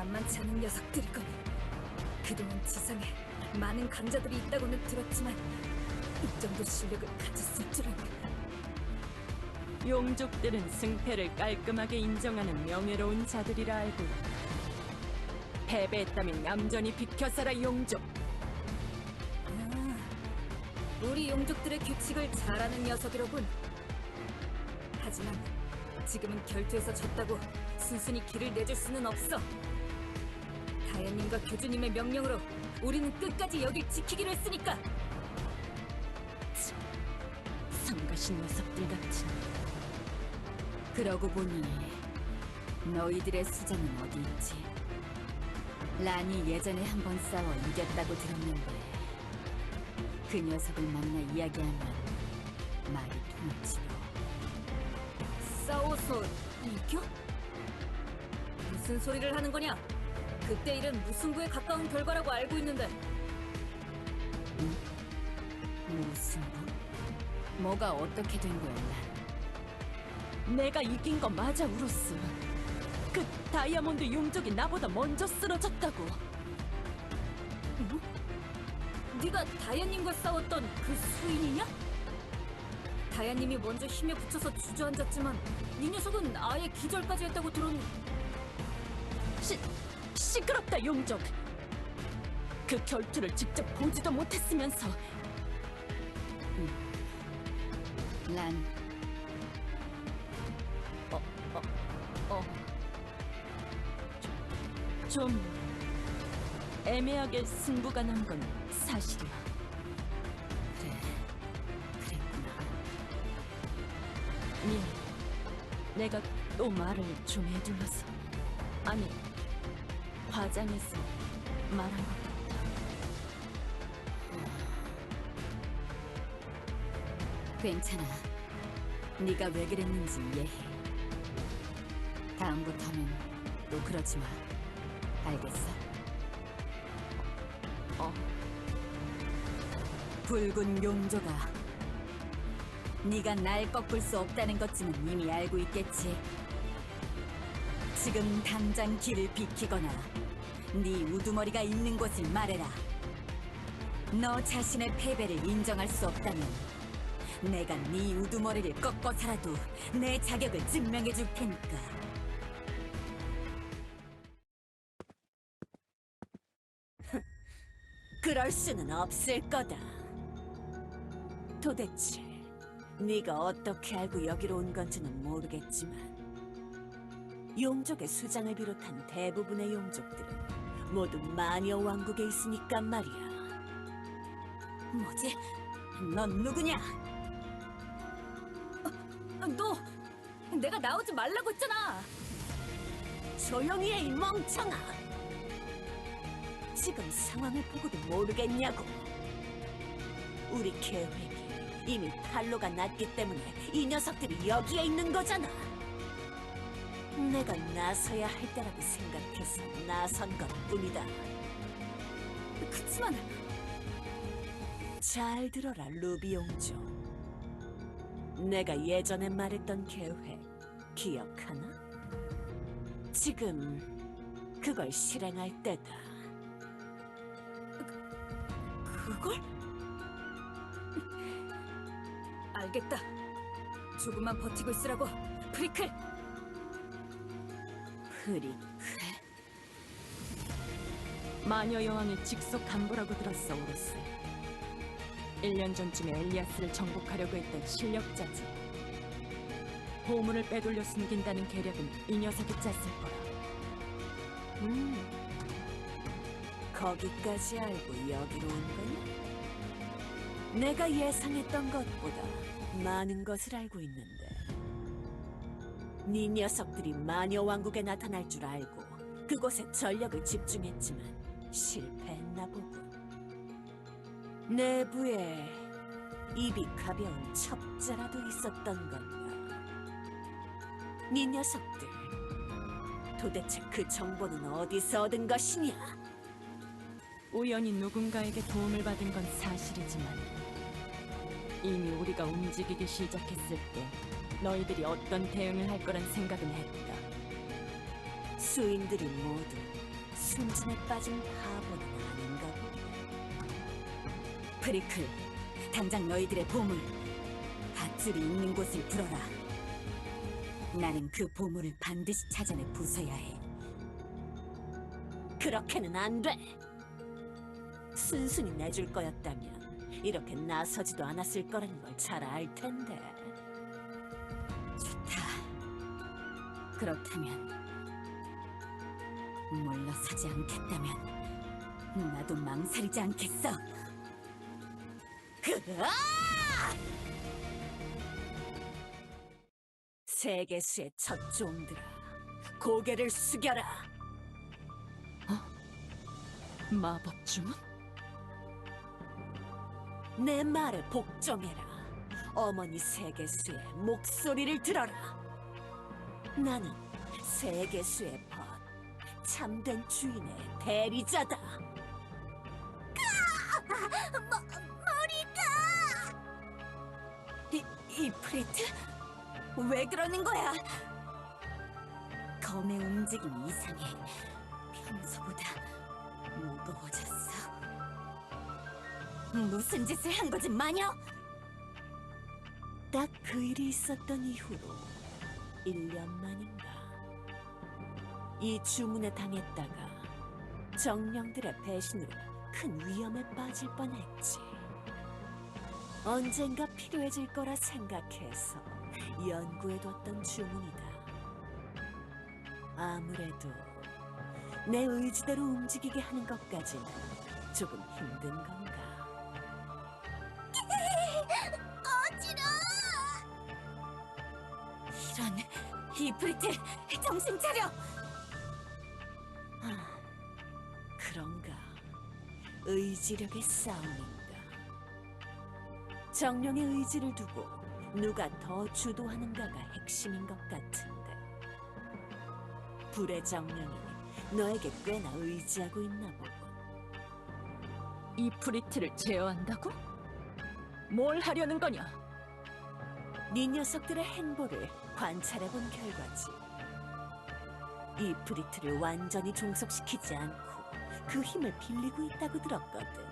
만만치 않은 녀석들이군. 그동안 지상에 많은 강자들이 있다고는 들었지만 이 정도 실력을 가졌을 줄은. 용족들은 승패를 깔끔하게 인정하는 명예로운 자들이라 알고 있다. 패배했다면 얌전히 비켜서라 용족. 우리 용족들의 규칙을 잘 아는 녀석이로군. 하지만 지금은 결투에서 졌다고 순순히 길을 내줄 수는 없어. 다현님과 교주님의 명령으로 우리는 끝까지 여길 지키기로 했으니까. 성가신 녀석들 같은. 그러고 보니 너희들의 수장은 어디 있지? 란이 예전에 한번 싸워 이겼다고 들었는데 그 녀석을 만나 이야기하면 말이 통할지도. 싸워서 이겨? 무슨 소리를 하는 거냐? 그때 일은 무승부에 가까운 결과라고 알고 있는데. 무승부? 뭐가 어떻게 된 거야, 란? 내가 이긴 거 맞아, 우로스. 그 다이아몬드 용족이 나보다 먼저 쓰러졌다고. 네가 다현님과 싸웠던 그 수인이냐? 다현님이 먼저 힘에 붙여서 주저앉았지만 이 녀석은 아예 기절까지 했다고 들었는데. 시끄럽다, 용족. 그 결투를 직접 보지도 못했으면서. 란, 좀 애매하게 승부가 난 건 사실이야. 그래, 그랬구나. 미안. 내가 또 말을 좀 해둘러서. 아니, 과장해서 말한 것 같다. 괜찮아. 네가 왜 그랬는지 이해해. 다음부터는 또 그러지 마. 알겠어? 붉은 용조가 네가 날 꺾을 수 없다는 것쯤은 이미 알고 있겠지. 지금 당장 길을 비키거나 네 우두머리가 있는 곳을 말해라. 너 자신의 패배를 인정할 수 없다면 내가 네 우두머리를 꺾어서라도 내 자격을 증명해 줄 테니까. 그럴 수는 없을 거다. 도대체 네가 어떻게 알고 여기로 온 건지는 모르겠지만 용족의 수장을 비롯한 대부분의 용족들은 모두 마녀 왕국에 있으니까 말이야. 뭐지? 넌 누구냐? 너 내가 나오지 말라고 했잖아. 조용히 해, 이 멍청아. 지금 상황을 보고도 모르겠냐고. 우리 계획이 이미 탄로가 났기 때문에 이 녀석들이 여기에 있는 거잖아. 내가 나서야 할 때라고 생각해서 나선 것뿐이다. 그치만 잘 들어라, 루비 용조. 내가 예전에 말했던 계획 기억하나? 지금 그걸 실행할 때다. 그걸? 알겠다. 조금만 버티고 있으라고, 프리클. 프리클? 마녀 여왕의 직속 간부라고 들었어, 우로스. 1년 전쯤에 엘리아스를 정복하려고 했던 실력자지. 보물을 빼돌려 숨긴다는 계략은 이 녀석이 짰을 거야. 거기까지 알고 여기로 온 거냐? 내가 예상했던 것보다 많은 것을 알고 있는데 네 녀석들이 마녀 왕국에 나타날 줄 알고 그곳에 전력을 집중했지만 실패했나 보군. 내부에 입이 가벼운 첩자라도 있었던 건가? 네 녀석들 도대체 그 정보는 어디서 얻은 것이냐? 우연히 누군가에게 도움을 받은 건 사실이지만 이미 우리가 움직이기 시작했을 때 너희들이 어떤 대응을 할 거란 생각은 했다. 수인들이 모두 순진에 빠진 바보는 아닌가 보네. 프리클, 당장 너희들의 보물, 밧줄이 있는 곳을 불어라. 나는 그 보물을 반드시 찾아내 부숴야 해. 그렇게는 안 돼. 순순히 내줄 거였다면 이렇게 나서지도 않았을 거라는 걸 잘 알 텐데. 좋다. 그렇다면 물러서지 않겠다면 나도 망설이지 않겠어. 세계수의 첫 종들아, 고개를 숙여라. 마법 주문? 내 말에 복종해라. 어머니 세계수의 목소리를 들어라. 나는 세계수의 벗, 참된 주인의 대리자다. 머리가! 이프리트? 왜 그러는 거야? 검의 움직임이 이상해. 평소보다 무거워졌어. 무슨 짓을 한 거지, 마녀? 딱 그 일이 있었던 이후로 1년 만인가 이 주문에 당했다가 정령들의 배신으로 큰 위험에 빠질 뻔했지. 언젠가 필요해질 거라 생각해서 연구해뒀던 주문이다. 아무래도 내 의지대로 움직이게 하는 것까지는 조금 힘든 건가. 이런, 이프리트, 정신 차려! 그런가. 의지력의 싸움인가. 정령의 의지를 두고 누가 더 주도하는가가 핵심인 것 같은데. 불의 정령이 너에게 꽤나 의지하고 있나 보군. 이프리트를 제어한다고? 뭘 하려는 거냐? 네 녀석들의 행보를 관찰해본 결과지. 이프리트를 완전히 종속시키지 않고 그 힘을 빌리고 있다고 들었거든.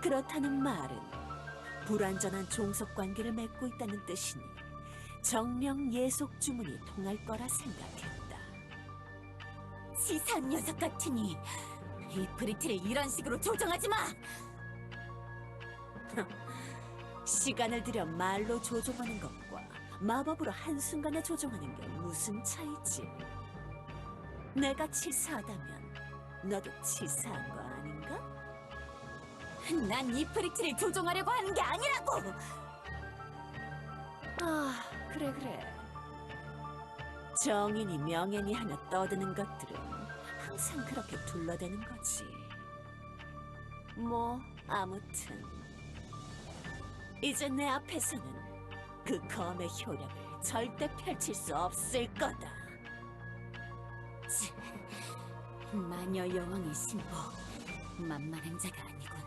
그렇다는 말은 불완전한 종속 관계를 맺고 있다는 뜻이니 정령 예속 주문이 통할 거라 생각했다. 치사한 녀석 같으니 이프리트를 이런 식으로 조종하지 마! 시간을 들여 말로 조종하는 것과 마법으로 한순간에 조종하는 게 무슨 차이지? 내가 치사하다면 너도 치사한 거 아닌가? 난 이프리트를 조종하려고 하는 게 아니라고! 아, 그래. 정인이 명예니 하나 떠드는 것들은 항상 그렇게 둘러대는 거지. 뭐, 아무튼 이제 내 앞에서는 그 검의 효력을 절대 펼칠 수 없을 거다. 마녀 여왕의 신부, 만만한 자가 아니군.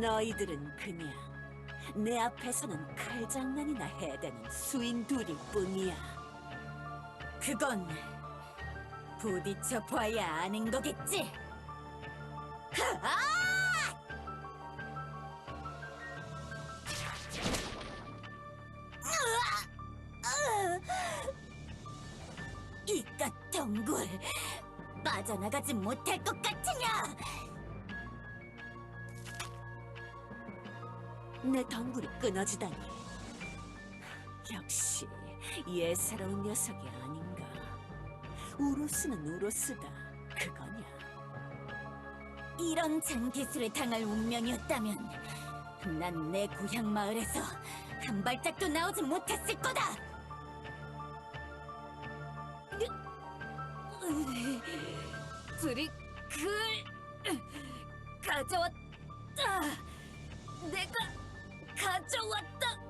너희들은 그냥 내 앞에서는 칼장난이나 해대는 수인 둘일 뿐이야. 그건 부딪혀 봐야 아는 거겠지? 이깟 덩굴, 빠져나가지 못할 것 같으냐? 내 덩굴이 끊어지다니. 역시 예사로운 녀석이 아닌가. 우로스는 우로스다. 그거냐. 이런 장기술에 당할 운명이었다면 난 내 고향 마을에서 한 발짝도 나오지 못했을 거다! 브리클 가져왔다. 내가 가져왔다고.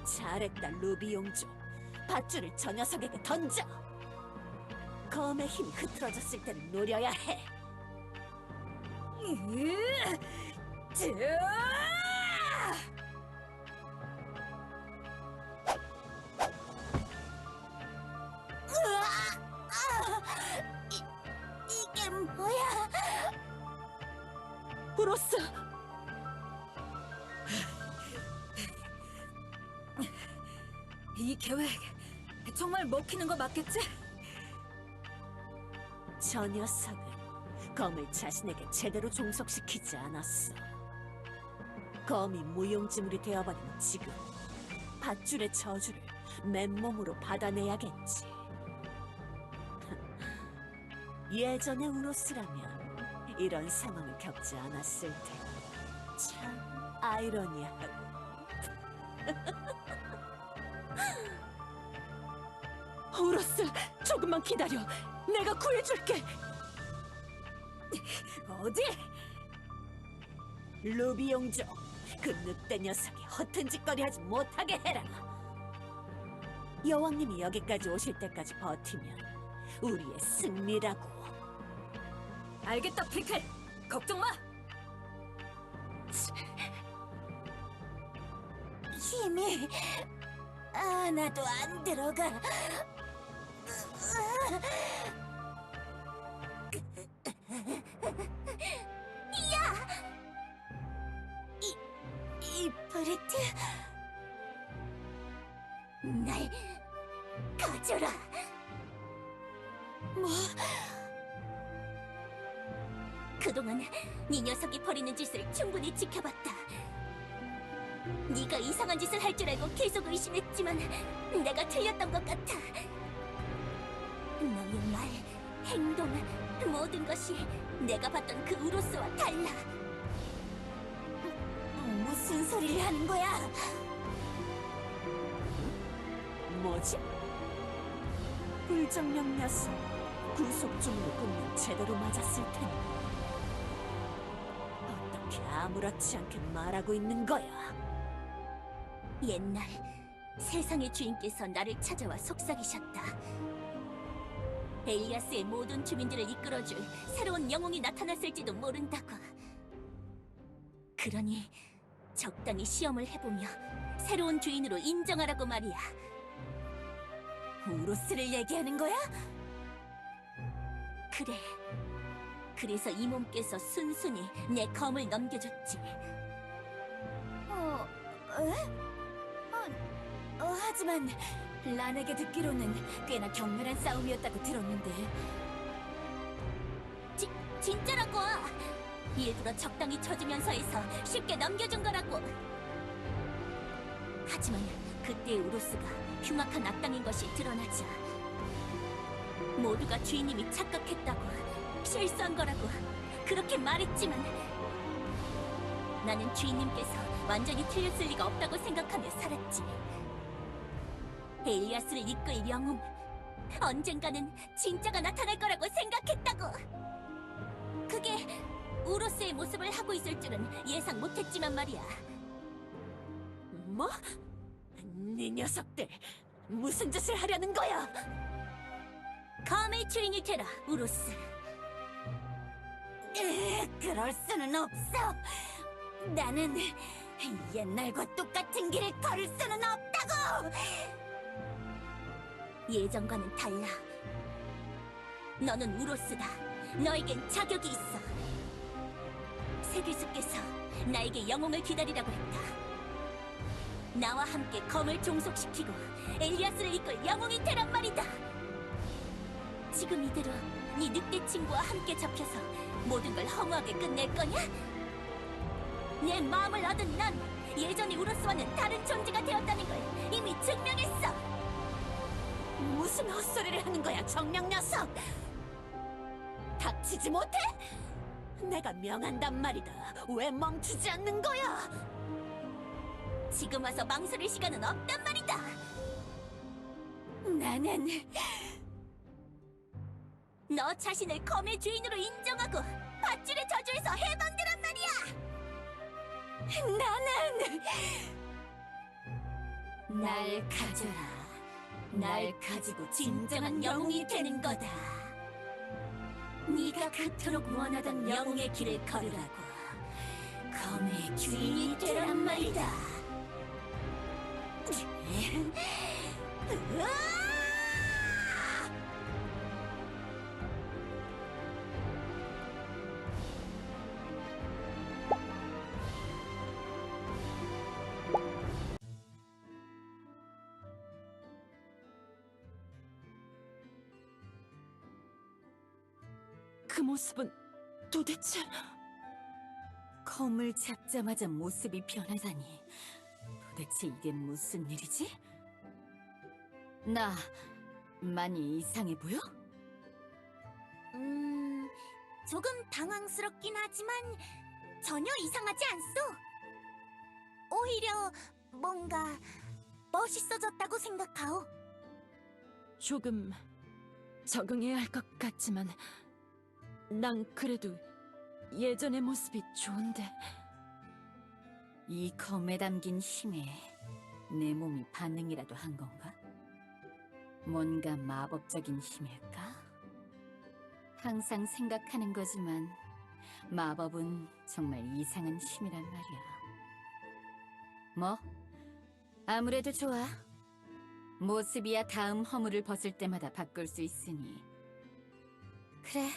잘했다, 루비 용조. 밧줄을 저 녀석에게 던져. 검의 힘이 흐트러졌을 때는 노려야 해. 우로스! 이 계획 정말 먹히는 거 맞겠지? 저 녀석은 검을 자신에게 제대로 종속시키지 않았어. 검이 무용지물이 되어버린 지금 밧줄의 저주를 맨몸으로 받아내야겠지. 예전의 우로스라면 이런 상황을 겪지 않았을 테니 참 아이러니하고. 우로스! 조금만 기다려! 내가 구해줄게! 어디? 루비 용족, 그 늑대 녀석이 허튼 짓거리 하지 못하게 해라. 여왕님이 여기까지 오실 때까지 버티면 우리의 승리라고. 알겠다, 피클. 걱정 마. 힘이 하나도 안 들어가. 이프리트, 날 가져라. 뭐? 그동안 네 녀석이 벌이는 짓을 충분히 지켜봤다. 네가 이상한 짓을 할 줄 알고 계속 의심했지만 내가 틀렸던 것 같아. 너의 말, 행동, 모든 것이 내가 봤던 그 우로스와 달라. 무슨 소리를 하는 거야? 뭐지? 불정령 녀석, 구속 중으로 보면 제대로 맞았을 텐데 어떻게 아무렇지 않게 말하고 있는 거야? 옛날 세상의 주인께서 나를 찾아와 속삭이셨다. 엘리아스의 모든 주민들을 이끌어줄 새로운 영웅이 나타났을지도 모른다고. 그러니 적당히 시험을 해보며 새로운 주인으로 인정하라고 말이야. 우로스를 얘기하는 거야? 그래. 그래서 이 몸께서 순순히 내 검을 넘겨줬지. 하지만 란에게 듣기로는 꽤나 격렬한 싸움이었다고 들었는데. 진짜라고! 일부러 적당히 쳐주면서 해서 쉽게 넘겨준 거라고. 하지만 그때의 우로스가 흉악한 악당인 것이 드러나자 모두가 주인님이 착각했다고, 실수한 거라고 그렇게 말했지만 나는 주인님께서 완전히 틀렸을 리가 없다고 생각하며 살았지. 엘리아스를 이끌 영웅, 언젠가는 진짜가 나타날 거라고 생각했다고. 그게 우로스의 모습을 하고 있을 줄은 예상 못했지만 말이야. 뭐? 네 녀석들 무슨 짓을 하려는 거야? 검의 주인이 되라, 우로스. 그럴 수는 없어. 나는 옛날과 똑같은 길을 걸을 수는 없다고. 예전과는 달라. 너는 우로스다. 너에겐 자격이 있어. 세계수께서 나에게 영웅을 기다리라고 했다. 나와 함께 검을 종속시키고 엘리아스를 이끌 영웅이 되란 말이다. 지금 이대로 네 늑대 친구와 함께 잡혀서 모든 걸 허무하게 끝낼 거냐? 내 마음을 얻은 넌 예전의 우로스와는 다른 존재가 되었다는 걸 이미 증명했어. 무슨 헛소리를 하는 거야, 정령 녀석! 닥치지 못해? 내가 명한단 말이다. 왜 멈추지 않는 거야? 지금 와서 망설일 시간은 없단 말이다. 나는 너 자신을 검의 주인으로 인정하고 밧줄의 저주에서 해방되란 말이야. 나는 날 가져라. 날 가지고 진정한 영웅이 되는 거다. 네가 그토록 원하던 영웅의 길을 걸으라고. 검의 주인이 되란 말이다. 그 모습은 도대체... 검을 잡자마자 모습이 변하다니. 도대체 이게 무슨 일이지? 나 많이 이상해 보여? 조금 당황스럽긴 하지만 전혀 이상하지 않소. 오히려 뭔가 멋있어졌다고 생각하오. 조금 적응해야 할 것 같지만 난 그래도 예전의 모습이 좋은데. 이 검에 담긴 힘에 내 몸이 반응이라도 한 건가? 뭔가 마법적인 힘일까? 항상 생각하는 거지만 마법은 정말 이상한 힘이란 말이야. 뭐, 아무래도 좋아. 모습이야 다음 허물을 벗을 때마다 바꿀 수 있으니. 그래,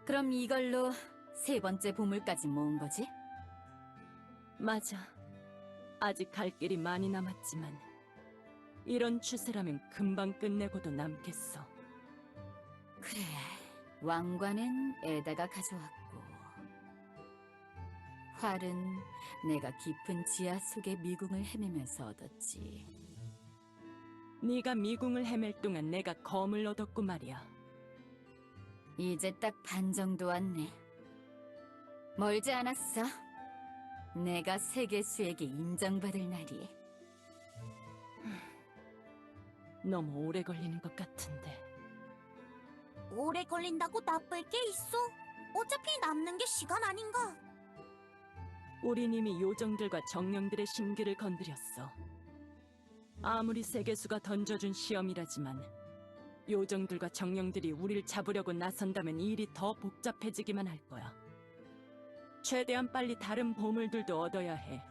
그럼 이걸로 세 번째 보물까지 모은 거지? 맞아. 아직 갈 길이 많이 남았지만 이런 추세라면 금방 끝내고도 남겠어. 그래, 왕관은 에다가 가져왔고 활은 내가 깊은 지하 속의 미궁을 헤매면서 얻었지. 네가 미궁을 헤맬 동안 내가 검을 얻었고 말이야. 이제 딱 반 정도 왔네. 멀지 않았어. 내가 세계수에게 인정받을 날이. 너무 오래 걸리는 것 같은데. 오래 걸린다고 나쁠 게 있어? 어차피 남는 게 시간 아닌가? 우린 이미 요정들과 정령들의 심기를 건드렸어. 아무리 세계수가 던져준 시험이라지만 요정들과 정령들이 우릴 잡으려고 나선다면 이 일이 더 복잡해지기만 할 거야. 최대한 빨리 다른 보물들도 얻어야 해.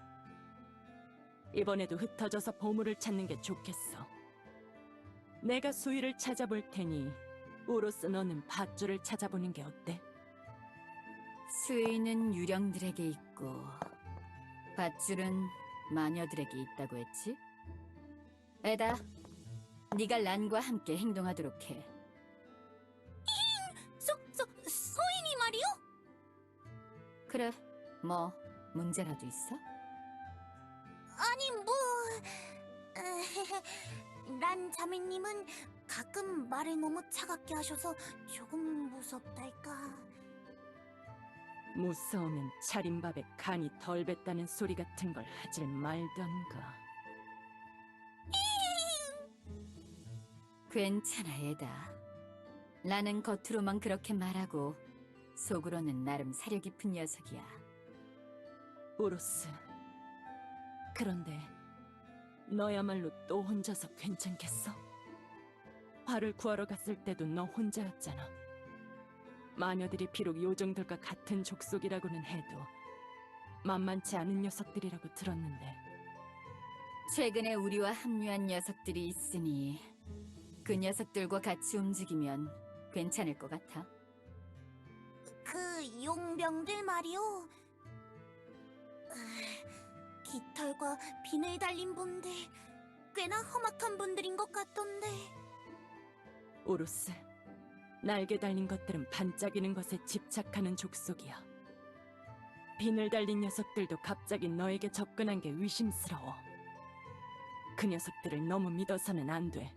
이번에도 흩어져서 보물을 찾는 게 좋겠어. 내가 수위를 찾아볼 테니 우로스 너는 밧줄을 찾아보는 게 어때? 수위는 유령들에게 있고 밧줄은 마녀들에게 있다고 했지? 에다, 네가 란과 함께 행동하도록 해. 소인이 말이오? 그래, 뭐 문제라도 있어? 아니 뭐... 란 자매님은 가끔 말을 너무 차갑게 하셔서 조금 무섭달까. 무서우면 차림밥에 간이 덜 뱄다는 소리 같은 걸 하질 말던가. 괜찮아, 에다. 나는 겉으로만 그렇게 말하고 속으로는 나름 사려 깊은 녀석이야. 우로스, 그런데 너야말로 또 혼자서 괜찮겠어? 활을 구하러 갔을 때도 너 혼자였잖아. 마녀들이 비록 요정들과 같은 족속이라고는 해도 만만치 않은 녀석들이라고 들었는데. 최근에 우리와 합류한 녀석들이 있으니 그 녀석들과 같이 움직이면 괜찮을 것 같아. 그 용병들 말이오. 깃털과 비늘 달린 분들, 꽤나 험악한 분들인 것 같던데. 오로스, 날개 달린 것들은 반짝이는 것에 집착하는 족속이야. 비늘 달린 녀석들도 갑자기 너에게 접근한 게 의심스러워. 그 녀석들을 너무 믿어서는 안 돼.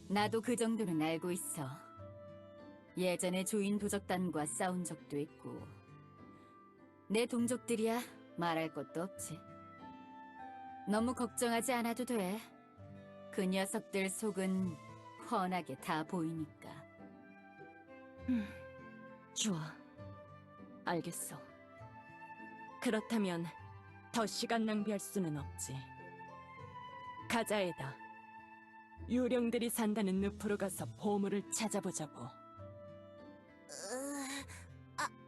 나도 그 정도는 알고 있어. 예전에 조인 도적단과 싸운 적도 있고. 내 동족들이야 말할 것도 없지. 너무 걱정하지 않아도 돼. 그 녀석들 속은 훤하게 다 보이니까. 좋아. 알겠어. 그렇다면 더 시간 낭비할 수는 없지. 가자에다. 유령들이 산다는 늪으로 가서 보물을 찾아보자고.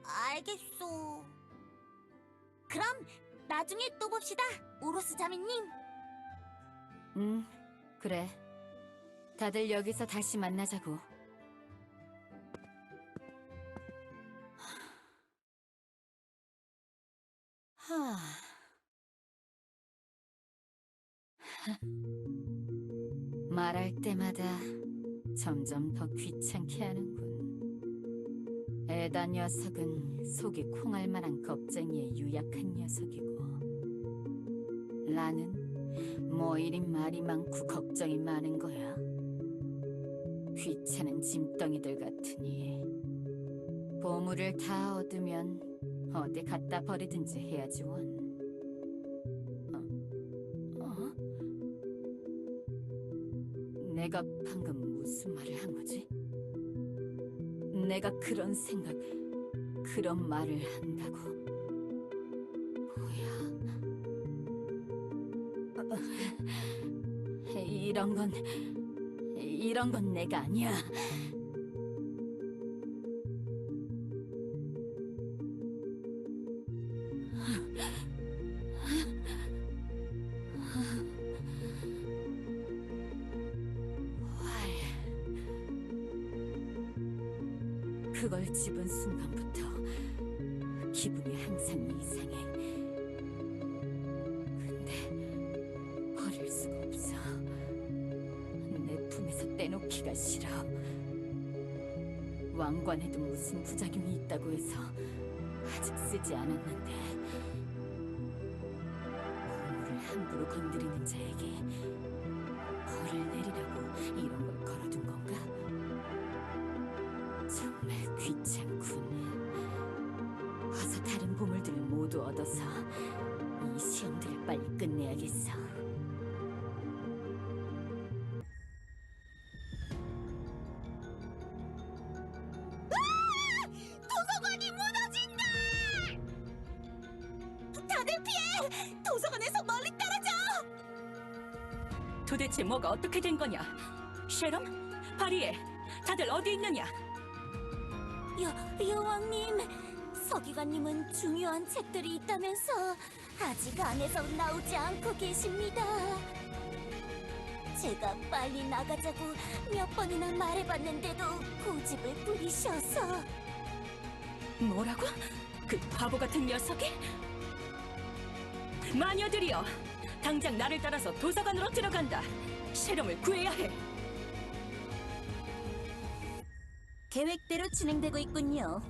알겠소. 그럼 나중에 또 봅시다, 우로스 자매님. 그래. 다들 여기서 다시 만나자고. 하... 말할 때마다 점점 더 귀찮게 하는군. 에다 녀석은 속이 콩할 만한 겁쟁이에 유약한 녀석이고 나는 뭐 이리 말이 많고 걱정이 많은 거야. 귀찮은 짐덩이들 같으니 보물을 다 얻으면 어디 갖다 버리든지 해야지 원. 내가 방금 무슨 말을 한 거지? 내가 그런 생각, 그런 말을 한다고? 뭐야? 이런 건 내가 아니야. 그걸 집은 순간부터 기분이 항상 이상해. 근데 버릴 수가 없어. 내 품에서 떼놓기가 싫어. 왕관에도 무슨 부작용이 있다고 해서 아직 쓰지 않았는데 보물을 함부로 건드리는 자에게 벌을 내리라고 이런 걸 걸어둔 건가? 정말 귀찮군. 어서 다른 보물들을 모두 얻어서 이 시험들을 빨리 끝내야겠어. 도서관이 무너진다! 다들 피해! 도서관에서 멀리 떨어져! 도대체 뭐가 어떻게 된 거냐? 쉐럼? 바리에 다들 어디 있느냐? 여왕님, 서기관님은 중요한 책들이 있다면서 아직 안에서 나오지 않고 계십니다. 제가 빨리 나가자고 몇 번이나 말해봤는데도 고집을 부리셔서. 뭐라고? 그 바보 같은 녀석이? 마녀들이여! 당장 나를 따라서 도서관으로 들어간다. 쉐럼을 구해야 해. 계획대로 진행되고 있군요.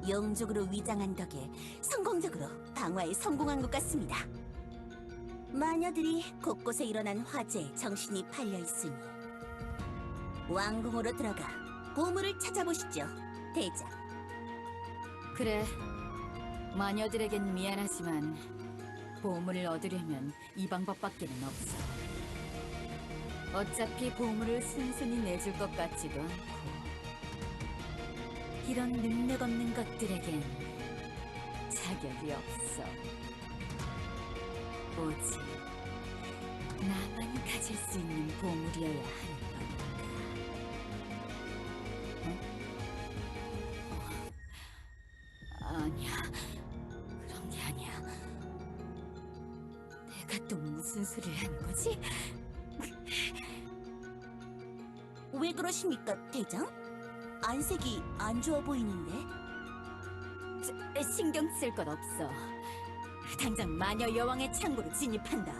영족으로 위장한 덕에 성공적으로 방화에 성공한 것 같습니다. 마녀들이 곳곳에 일어난 화재에 정신이 팔려 있으니 왕궁으로 들어가 보물을 찾아보시죠, 대장. 그래, 마녀들에겐 미안하지만 보물을 얻으려면 이 방법밖에는 없어. 어차피 보물을 순순히 내줄 것 같지도 않고 이런 능력 없는 것들에겐 자격이 없어. 오직 나만 가질 수 있는 보물이어야 하는 거니까. 아니야, 그런 게 아니야. 내가 또 무슨 소리를 한 거지? 왜 그러십니까, 대장? 안색이 안 좋아 보이는데? 신경 쓸 것 없어. 당장 마녀 여왕의 창고로 진입한다.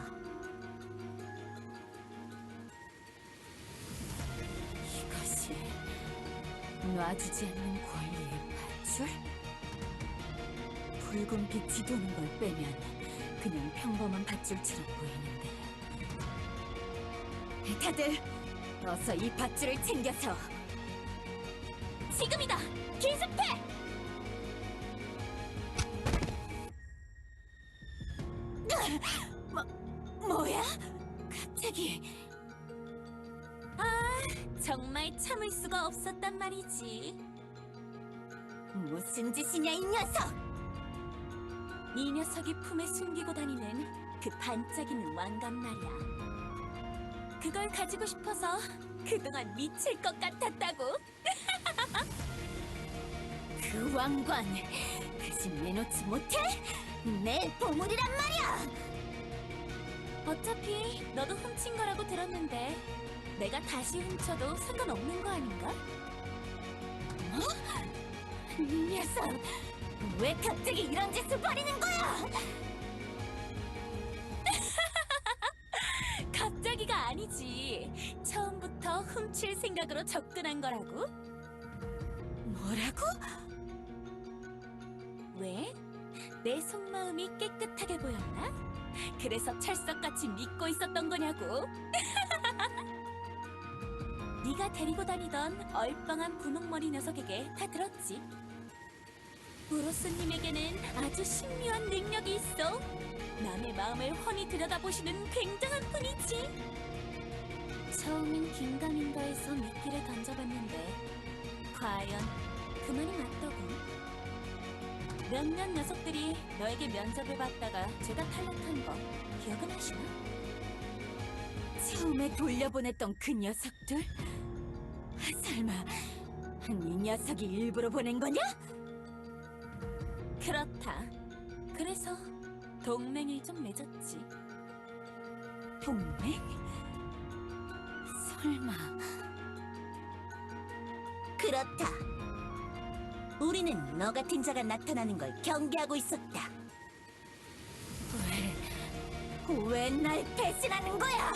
이것이 놔주지 않는 권리의 밧줄? 붉은 빛이 도는 걸 빼면 그냥 평범한 밧줄처럼 보이는데. 다들 어서 이 밧줄을 챙겨서. 지금이다! 기습해! 뭐야? 갑자기. 정말 참을 수가 없었단 말이지. 무슨 짓이냐, 이 녀석! 이 녀석이 품에 숨기고 다니는 그 반짝이는 왕관 말이야. 그걸 가지고 싶어서 그동안 미칠 것 같았다고. 그 왕관 그 집 내놓지 못해? 내 보물이란 말이야. 어차피 너도 훔친 거라고 들었는데 내가 다시 훔쳐도 상관없는 거 아닌가? 어? 이 녀석, 왜 갑자기 이런 짓을 벌이는 거야? 갑자기가 아니지. 처음부터 훔칠 생각으로 접근한 거라고? 뭐라고? 왜? 내 속마음이 깨끗하게 보였나? 그래서 철석같이 믿고 있었던 거냐고? 네가 데리고 다니던 얼빵한 분홍머리 녀석에게 다 들었지. 우로스님에게는 아주 신묘한 능력이 있어. 남의 마음을 훤히 들여다보시는 굉장한 분이지. 처음엔 긴가민가 해서 미끼를 던져봤는데 과연 그 말이 맞더군. 몇몇 녀석들이 너에게 면접을 받다가 죄다 탈락한 거 기억은 하시나? 처음에 돌려보냈던 그 녀석들? 설마 이 녀석이 일부러 보낸 거냐? 그렇다. 그래서 동맹을 좀 맺었지. 동맹? 설마 그렇다. 우리는 너 같은 자가 나타나는 걸 경계하고 있었다. 왜 날 배신하는 거야?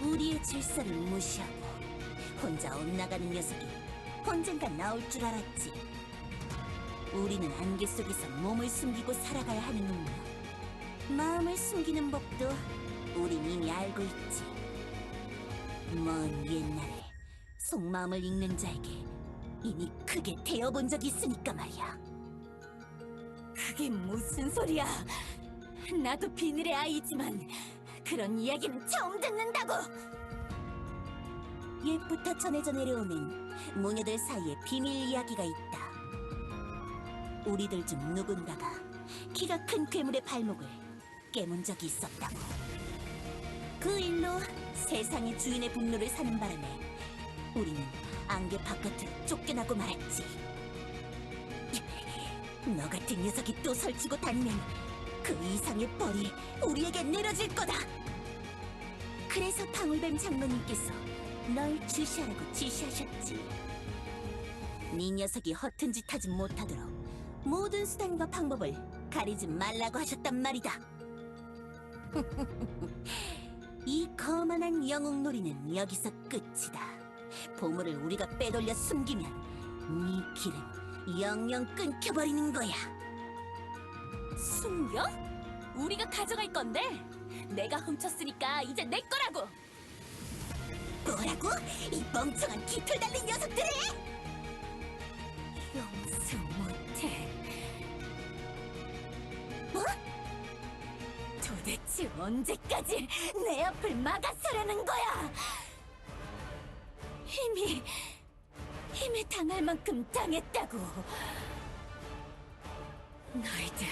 우리의 질서를 무시하고 혼자 엇나가는 녀석이 언젠가 나올 줄 알았지. 우리는 안개 속에서 몸을 숨기고 살아가야 하는 운명. 마음을 숨기는 법도 우린 이미 알고 있지. 먼 옛날에 속마음을 읽는 자에게 이미 크게 태워본 적이 있으니까 말이야. 그게 무슨 소리야? 나도 비늘의 아이지만 그런 이야기는 처음 듣는다고! 옛부터 전해져 내려오는 모녀들 사이에 비밀 이야기가 있다. 우리들 중 누군가가 키가 큰 괴물의 발목을 깨문 적이 있었다고. 그 일로 세상의 주인의 분노를 사는 바람에 우리는 안개 바깥으로 쫓겨나고 말았지. 너 같은 녀석이 또 설치고 다니면 그 이상의 벌이 우리에게 내려질 거다. 그래서 방울뱀 장로님께서 널 주시하라고 지시하셨지. 네 녀석이 허튼 짓 하지 못하도록 모든 수단과 방법을 가리지 말라고 하셨단 말이다. 이 거만한 영웅놀이는 여기서 끝이다. 보물을 우리가 빼돌려 숨기면 네 길은 영영 끊겨버리는 거야. 숨겨? 우리가 가져갈 건데 내가 훔쳤으니까 이제 내 거라고. 뭐라고? 이 멍청한 깃털 달린 녀석들이! 용서 못해. 뭐? 도대체 언제까지 내 앞을 막아서려는 거야? 힘에 당할 만큼 당했다고. 너희들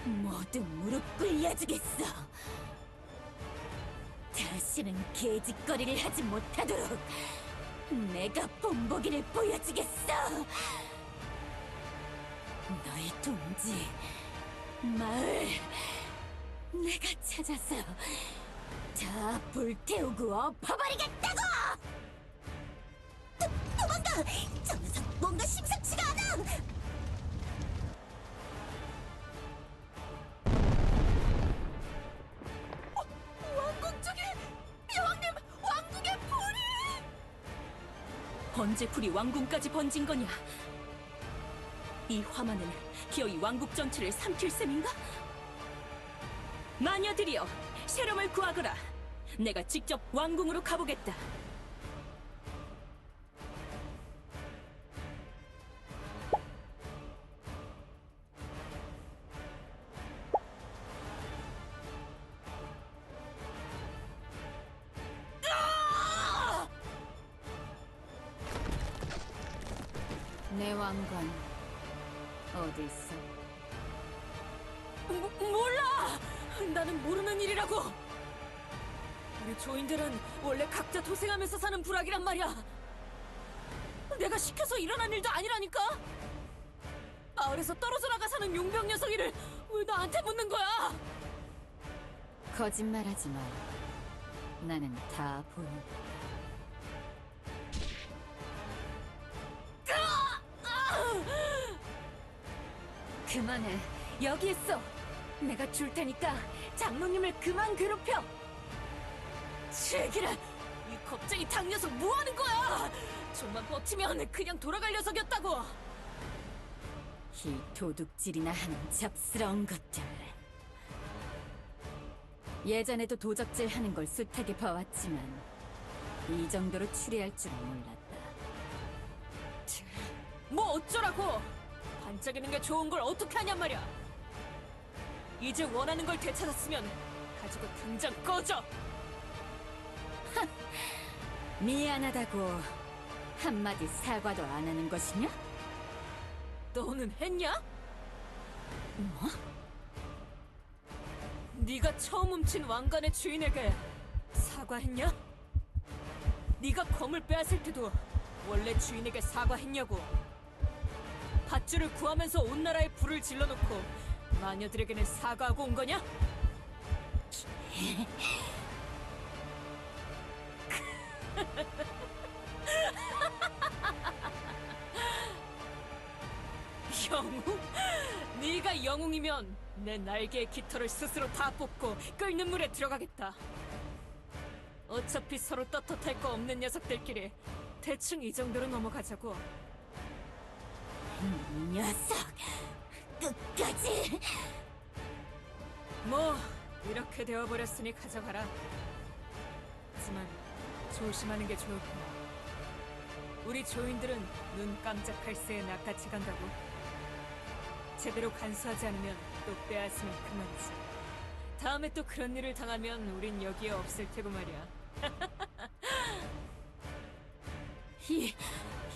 모두 무릎 꿇려주겠어. 다시는 개짓거리를 하지 못하도록 내가 본보기를 보여주겠어. 너희 동지, 마을 내가 찾아서 다 불태우고 엎어버리겠다고! 도망가! 저 녀석 뭔가 심상치가 않아! 왕궁 쪽에 여왕님 왕국의 불이! 언제 불이 왕궁까지 번진 거냐? 이 화만은 기어이 왕국 전체를 삼킬 셈인가? 마녀들이여, 세럼을 구하거라. 내가 직접 왕궁으로 가보겠다. 내 왕관 어디 있어? 몰라! 나는 모르는 일이라고! 우리 조인들은 원래 각자 도생하면서 사는 부락이란 말이야! 내가 시켜서 일어난 일도 아니라니까! 마을에서 떨어져 나가 사는 용병 녀석이를 왜 나한테 묻는 거야! 거짓말하지 마. 나는 다 보니. 그만해. 여기 있어. 내가 줄 테니까 장로님을 그만 괴롭혀. 제기라! 이 겁쟁이 닭 녀석 뭐 하는 거야? 좀만 버티면 그냥 돌아갈 녀석이었다고. 이 도둑질이나 하는 잡스러운 것들. 예전에도 도적질 하는 걸 숱하게 봐왔지만 이 정도로 추리할 줄은 몰랐다. 뭐 어쩌라고! 반짝이는 게 좋은 걸 어떻게 하냔 말이야! 이제 원하는 걸 되찾았으면 가지고 당장 꺼져! 미안하다고 한마디 사과도 안 하는 것이냐? 너는 했냐? 뭐? 네가 처음 훔친 왕관의 주인에게 사과했냐? 네가 검을 빼앗을 때도 원래 주인에게 사과했냐고. 밧줄을 구하면서 온 나라에 불을 질러놓고 마녀들에게는 사과하고 온 거냐? 영웅? 네가 영웅이면 내 날개의 깃털을 스스로 다 뽑고 끓는 물에 들어가겠다. 어차피 서로 떳떳할 거 없는 녀석들끼리 대충 이 정도로 넘어가자고. 이 녀석, 끝까지! 뭐 이렇게 되어버렸으니 가져가라. 하지만 조심하는 게 좋을 거야. 우리 조인들은 눈 깜짝할 새에 낚아채 간다고. 제대로 간수하지 않으면 또 빼앗으면 그만이지. 다음에 또 그런 일을 당하면 우린 여기에 없을 테고 말이야.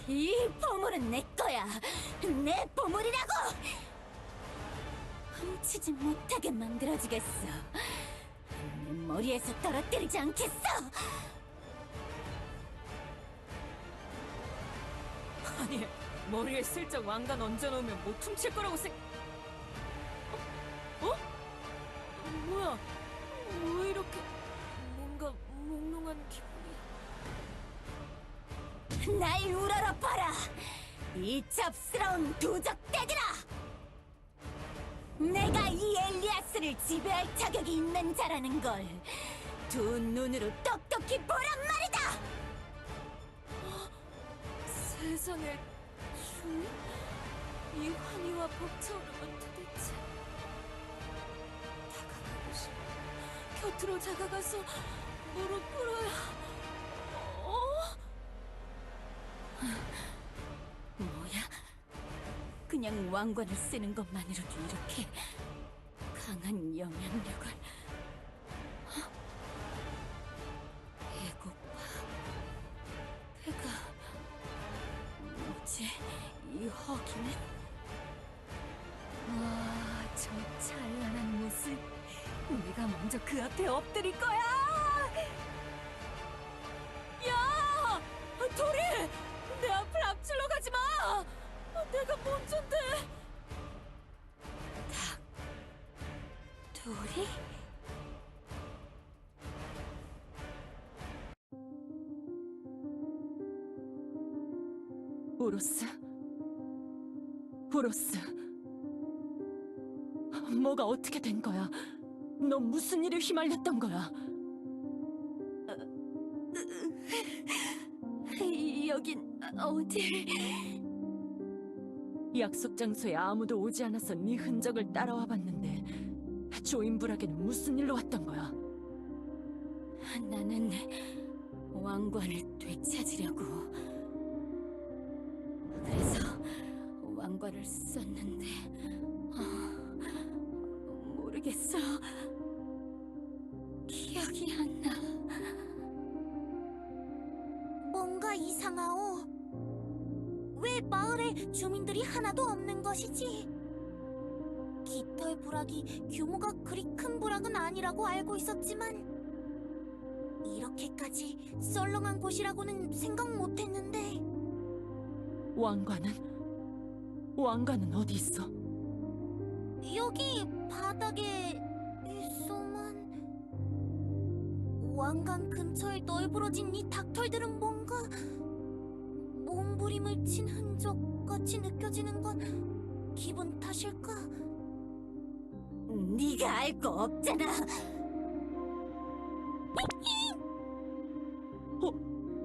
이 보물은 내 거야. 내 보물이라고! 훔치지 못하게 만들어주겠어. 내 머리에서 떨어뜨리지 않겠어! 아니, 머리에 슬쩍 왕관 얹어놓으면 못 훔칠 거라고 어? 뭐야? 왜 이렇게 뭔가 몽롱한 기분이... 날 우러러봐라! 이 잡스러운 도적떼들아! 내가 이 엘리아스를 지배할 자격이 있는 자라는 걸 두 눈으로 똑똑히 보란 말이다! 세상에 주인? 이 환희와 벅차오르면 도대체... 다가가고 싶어. 곁으로 다가가서 무릎 꿇어야... 뭐야? 그냥 왕관을 쓰는 것만으로도 이렇게 강한 영향력을... 배고파... 배가... 뭐지? 이 허기는? 와, 저 찬란한 모습. 내가 먼저 그 앞에 엎드릴 거야! 야! 도리! 내 앞을 앞질러 가지 마! 내가 먼저인데! 도리? 오로스? 오로스? 뭐가 어떻게 된 거야? 너 무슨 일에 휘말렸던 거야? 여긴 어딜... 약속 장소에 아무도 오지 않아서 네 흔적을 따라와 봤는데 조인불에게는 무슨 일로 왔던 거야? 나는 왕관을 되찾으려고... 그래서 왕관을 썼는데... 모르겠어. 기억이 안 나. 뭔가 이상하오. 왜 마을에 주민들이 하나도 없는 것이지? 깃털 부락이 규모가 그리 큰 부락은 아니라고 알고 있었지만 이렇게까지 썰렁한 곳이라고는 생각 못했는데. 왕관은 어디 있어? 여기 바닥에 있어만. 왕관 근처에 널브러진 이 닭털들은 뭔가 몸부림을 친 흔적같이 느껴지는 건 기분 탓일까? 네가 알 거 없잖아.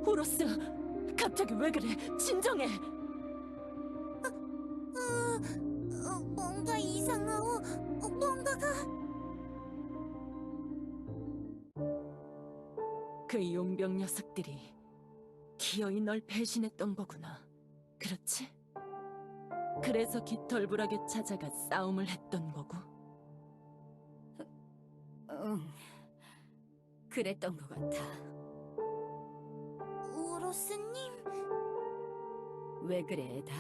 오로스, 갑자기 왜 그래? 진정해. 뭔가 이상하오. 뭔가가. 그 용병 녀석들이 기어이 널 배신했던 거구나. 그렇지? 그래서 깃털부락에 찾아가 싸움을 했던 거고. 응, 그랬던 것 같아. 오로스님, 왜 그래, 에다?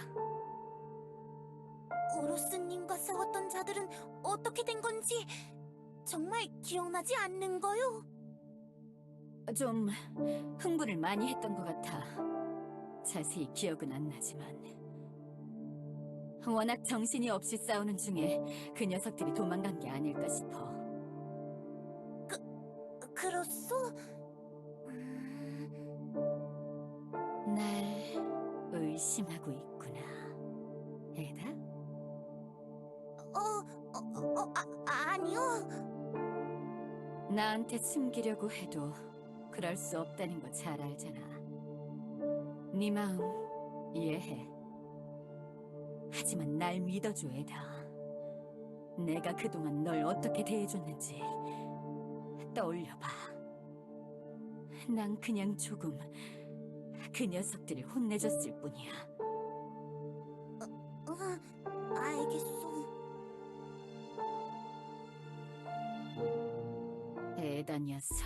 오로스님과 싸웠던 자들은 어떻게 된 건지 정말 기억나지 않는 거요? 좀 흥분을 많이 했던 것 같아. 자세히 기억은 안 나지만 워낙 정신이 없이 싸우는 중에 그 녀석들이 도망간 게 아닐까 싶어. 그렇소? 날 의심하고 있구나, 에다? 아니요. 나한테 숨기려고 해도 그럴 수 없다는 거 잘 알잖아. 네 마음 이해해. 하지만 날 믿어줘, 에다. 내가 그동안 널 어떻게 대해줬는지 떠올려봐. 난 그냥 조금 그 녀석들을 혼내줬을 뿐이야. 알겠소. 에다 녀석,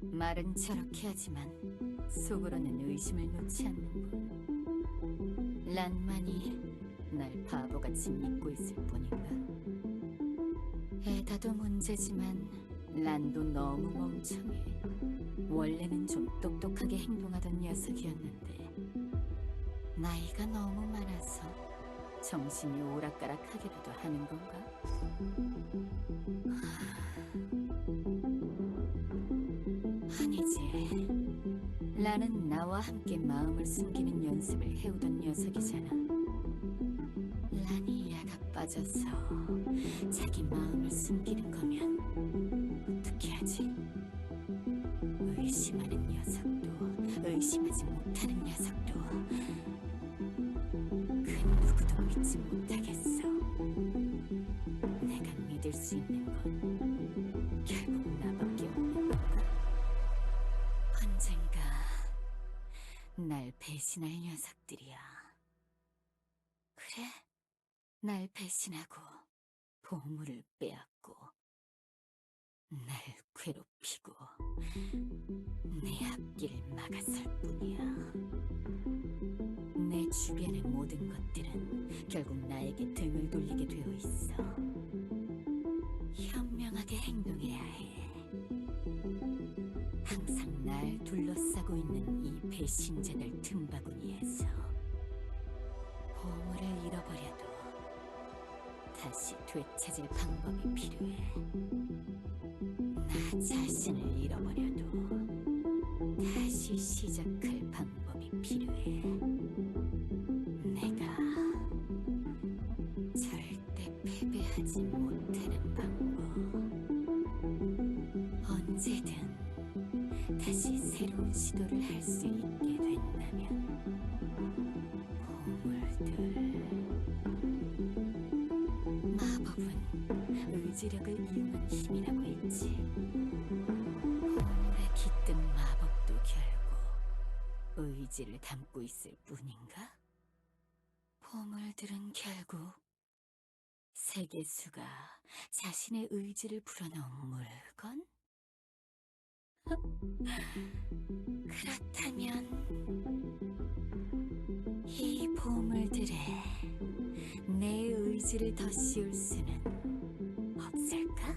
말은 저렇게 하지만 속으로는 의심을 놓지 않는군. 란만이 날 바보같이 믿고 있을 뿐인가? 에다도 문제지만 란도 너무 멍청해. 원래는 좀 똑똑하게 행동하던 녀석이었는데 나이가 너무 많아서 정신이 오락가락하기라도 하는 건가? 아니지. 란은 나와 함께 마음을 숨기는 연습을 해오던 녀석이잖아. 란이 야가 빠져서 자기 마음을 숨기는 거면 어떻게 하지? 의심하는 녀석도 의심하지 못하는 녀석도 그 누구도 믿지 못하겠어. 내가 믿을 수 있는 건 결국 나밖에 없는 건가? 언젠가 날 배신할 녀석들이야. 그래, 날 배신하고 보물을 빼앗고 날 괴롭히고 내 앞길을 막아설 뿐이야. 내 주변의 모든 것들은 결국 나에게 등을 돌리게 되어 있어. 현명하게 행동해야 해. 항상 날 둘러싸고 있는 이 배신자들 틈바구니에서 보물을 잃어버려도 다시 되찾을 방법이 필요해. 나 자신을 잃어버려도 다시 시작할 방법이 필요해. 내가 절대 패배하지 못하는 방법. 언제든 다시 새로운 시도를 할 수 있게 된다면 보물들. 마법은 의지력을 이용한 힘이라고 했지. 보물에 깃든 마법도 결국 의지를 담고 있을 뿐인가? 보물들은 결국 세계수가 자신의 의지를 불어넣은 물건? 그렇다면 이 보물들에 내 의지를 더 씌울 수는 없을까?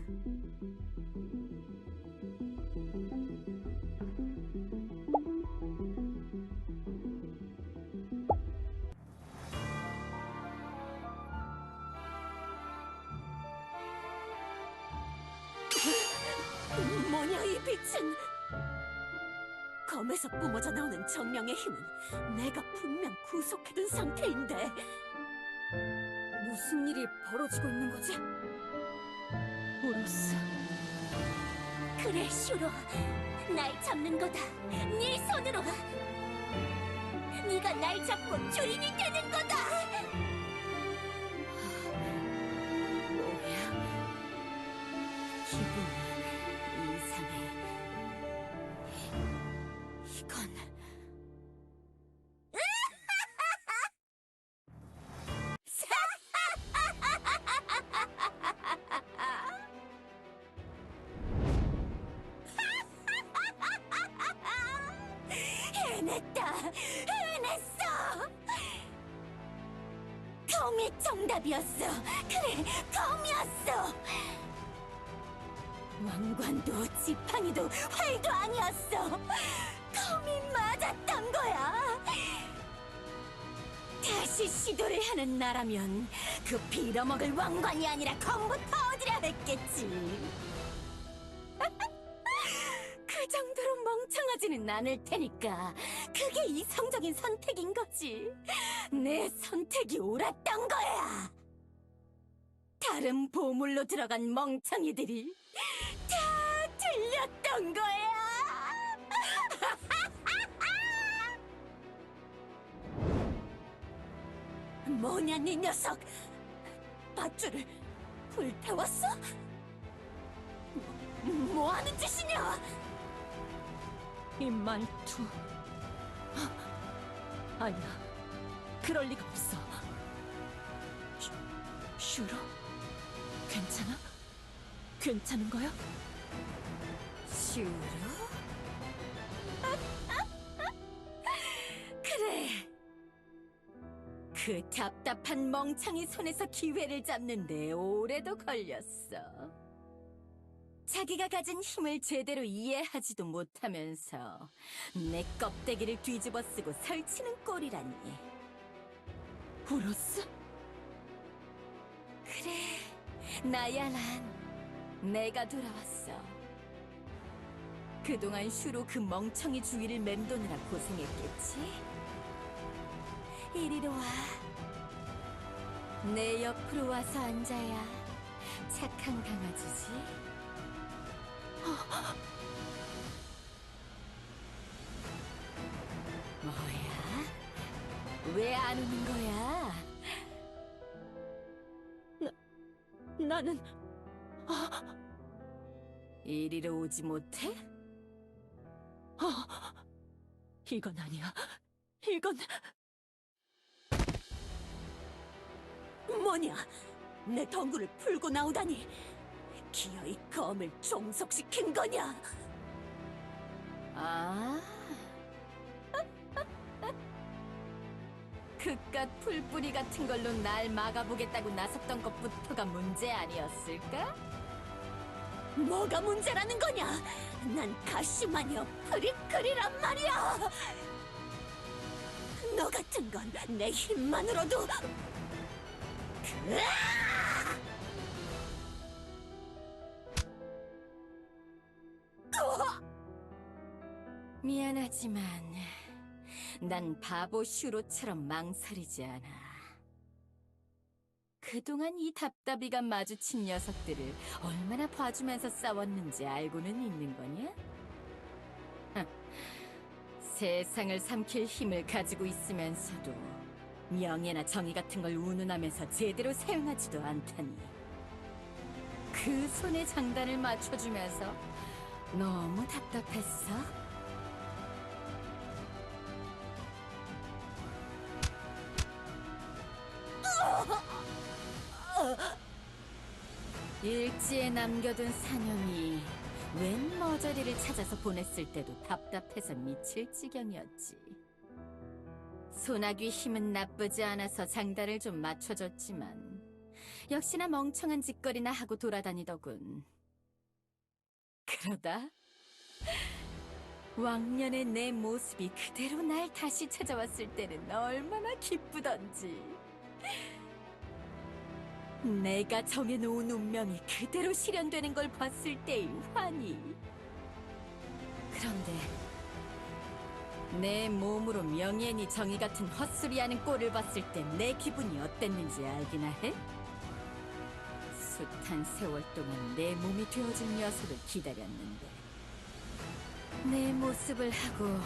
뭐냐 이 빛은? 검에서 뿜어져 나오는 정령의 힘은 내가 분명 구속해둔 상태인데. 무슨 일이 벌어지고 있는 거지? 오로스, 그래, 슈로. 날 잡는 거다. 네 손으로. 네가 날 잡고 주인이 되는 거다. 뭐야? 기분이 이상해. 이건... 해냈다! 해냈어! 검이 정답이었어! 그래, 검이었어! 왕관도 지팡이도 활도 아니었어! 검이 맞았던 거야! 다시 시도를 하는 나라면 그 빌어먹을 왕관이 아니라 검부터 얻으려 했겠지! 그 정도로 멍청하지는 않을 테니까 그게 이성적인 선택인 거지. 내 선택이 옳았던 거야. 다른 보물로 들어간 멍청이들이 다 틀렸던 거야. 뭐냐, 네 녀석. 밧줄을 불태웠어? 뭐 하는 짓이냐? 이 말투. 아니야, 그럴 리가 없어. 슈로, 괜찮아? 괜찮은 거야? 슈로? 그래. 그 답답한 멍청이 손에서 기회를 잡는데 오래도 걸렸어. 자기가 가진 힘을 제대로 이해하지도 못하면서 내 껍데기를 뒤집어 쓰고 설치는 꼴이라니. 우로스? 그래, 나야 난. 내가 돌아왔어. 그동안 슈로 그 멍청이 주위를 맴도느라 고생했겠지? 이리로 와. 내 옆으로 와서 앉아야 착한 강아지지. 뭐야? 왜 안 오는 거야? 나는 이리로 오지 못해? 이건 아니야. 이건 뭐냐? 내 덩굴을 풀고 나오다니. 기어이 검을 종속시킨 거냐? 아. 그깟 풀뿌리 같은 걸로 날 막아보겠다고 나섰던 것부터가 문제 아니었을까? 뭐가 문제라는 거냐? 난 가시마녀 프리클이란 말이야. 너 같은 건 내 힘만으로도. 미안하지만 난 바보 슈로처럼 망설이지 않아. 그동안 이 답답이가 마주친 녀석들을 얼마나 봐주면서 싸웠는지 알고는 있는 거냐? 세상을 삼킬 힘을 가지고 있으면서도 명예나 정의 같은 걸 운운하면서 제대로 사용하지도 않다니. 그 손에 장단을 맞춰주면서 너무 답답했어. 일지에 남겨둔 사념이 웬 머저리를 찾아서 보냈을 때도 답답해서 미칠 지경이었지. 소나귀 힘은 나쁘지 않아서 장단을 좀 맞춰줬지만 역시나 멍청한 짓거리나 하고 돌아다니더군. 그러다 왕년의 내 모습이 그대로 날 다시 찾아왔을 때는 얼마나 기쁘던지. 내가 정해놓은 운명이 그대로 실현되는 걸 봤을 때의 환희. 그런데 내 몸으로 명예니 정의 같은 헛소리하는 꼴을 봤을 때 내 기분이 어땠는지 알기나 해? 숱한 세월 동안 내 몸이 되어줄 녀석을 기다렸는데 내 모습을 하고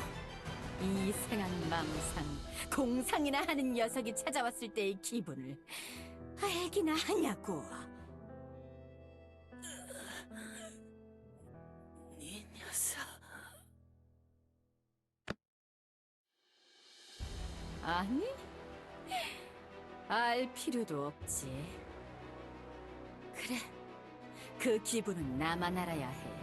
이생한 망상, 공상이나 하는 녀석이 찾아왔을 때의 기분을 알기나 하냐고. 이 녀석. 아니, 알 필요도 없지. 그래, 그 기분은 나만 알아야 해.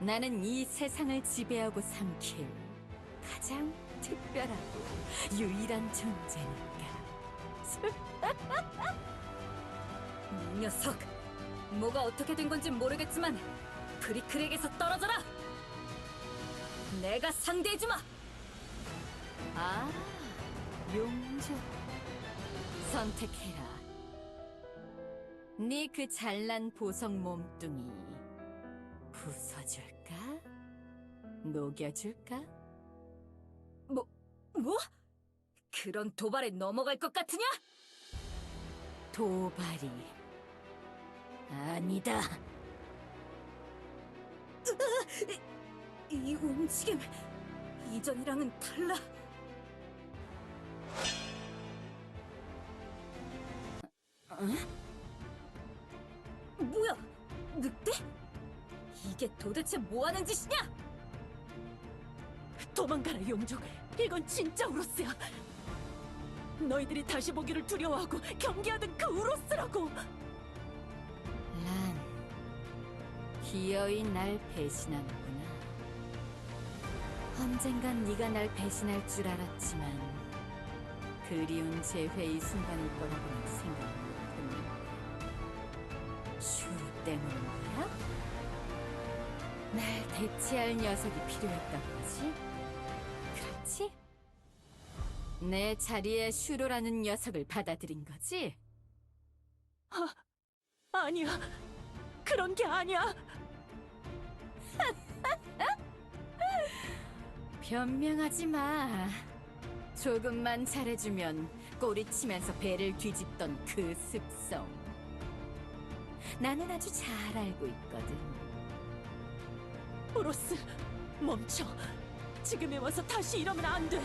나는 이 세상을 지배하고 삼킬 가장 특별하고 유일한 존재니까. 이 녀석, 뭐가 어떻게 된 건지 모르겠지만 브리클에게서 떨어져라! 내가 상대해주마! 아, 용조. 선택해라. 네 그 잘난 보석 몸뚱이 부숴줄까? 녹여줄까? 뭐? 그런 도발에 넘어갈 것 같으냐? 도발이 아니다. 이 움직임 이전이랑은 달라. 뭐야? 늑대? 이게 도대체 뭐하는 짓이냐? 도망가라 용족. 이건 진짜 우로스야. 너희들이 다시 보기를 두려워하고 경계하던 그 우로스라고. 란, 기어이 날 배신하는구나. 언젠간 네가 날 배신할 줄 알았지만 그리운 재회의 순간일 거라고는 생각 못했는데 슈르 때문인가? 날 대체할 녀석이 필요했던 거지? 그렇지? 내 자리에 슈로라는 녀석을 받아들인 거지? 아니야. 그런 게 아니야. 변명하지 마. 조금만 잘해주면 꼬리치면서 배를 뒤집던 그 습성. 나는 아주 잘 알고 있거든. 우로스, 멈춰. 지금에 와서 다시 이러면 안 돼.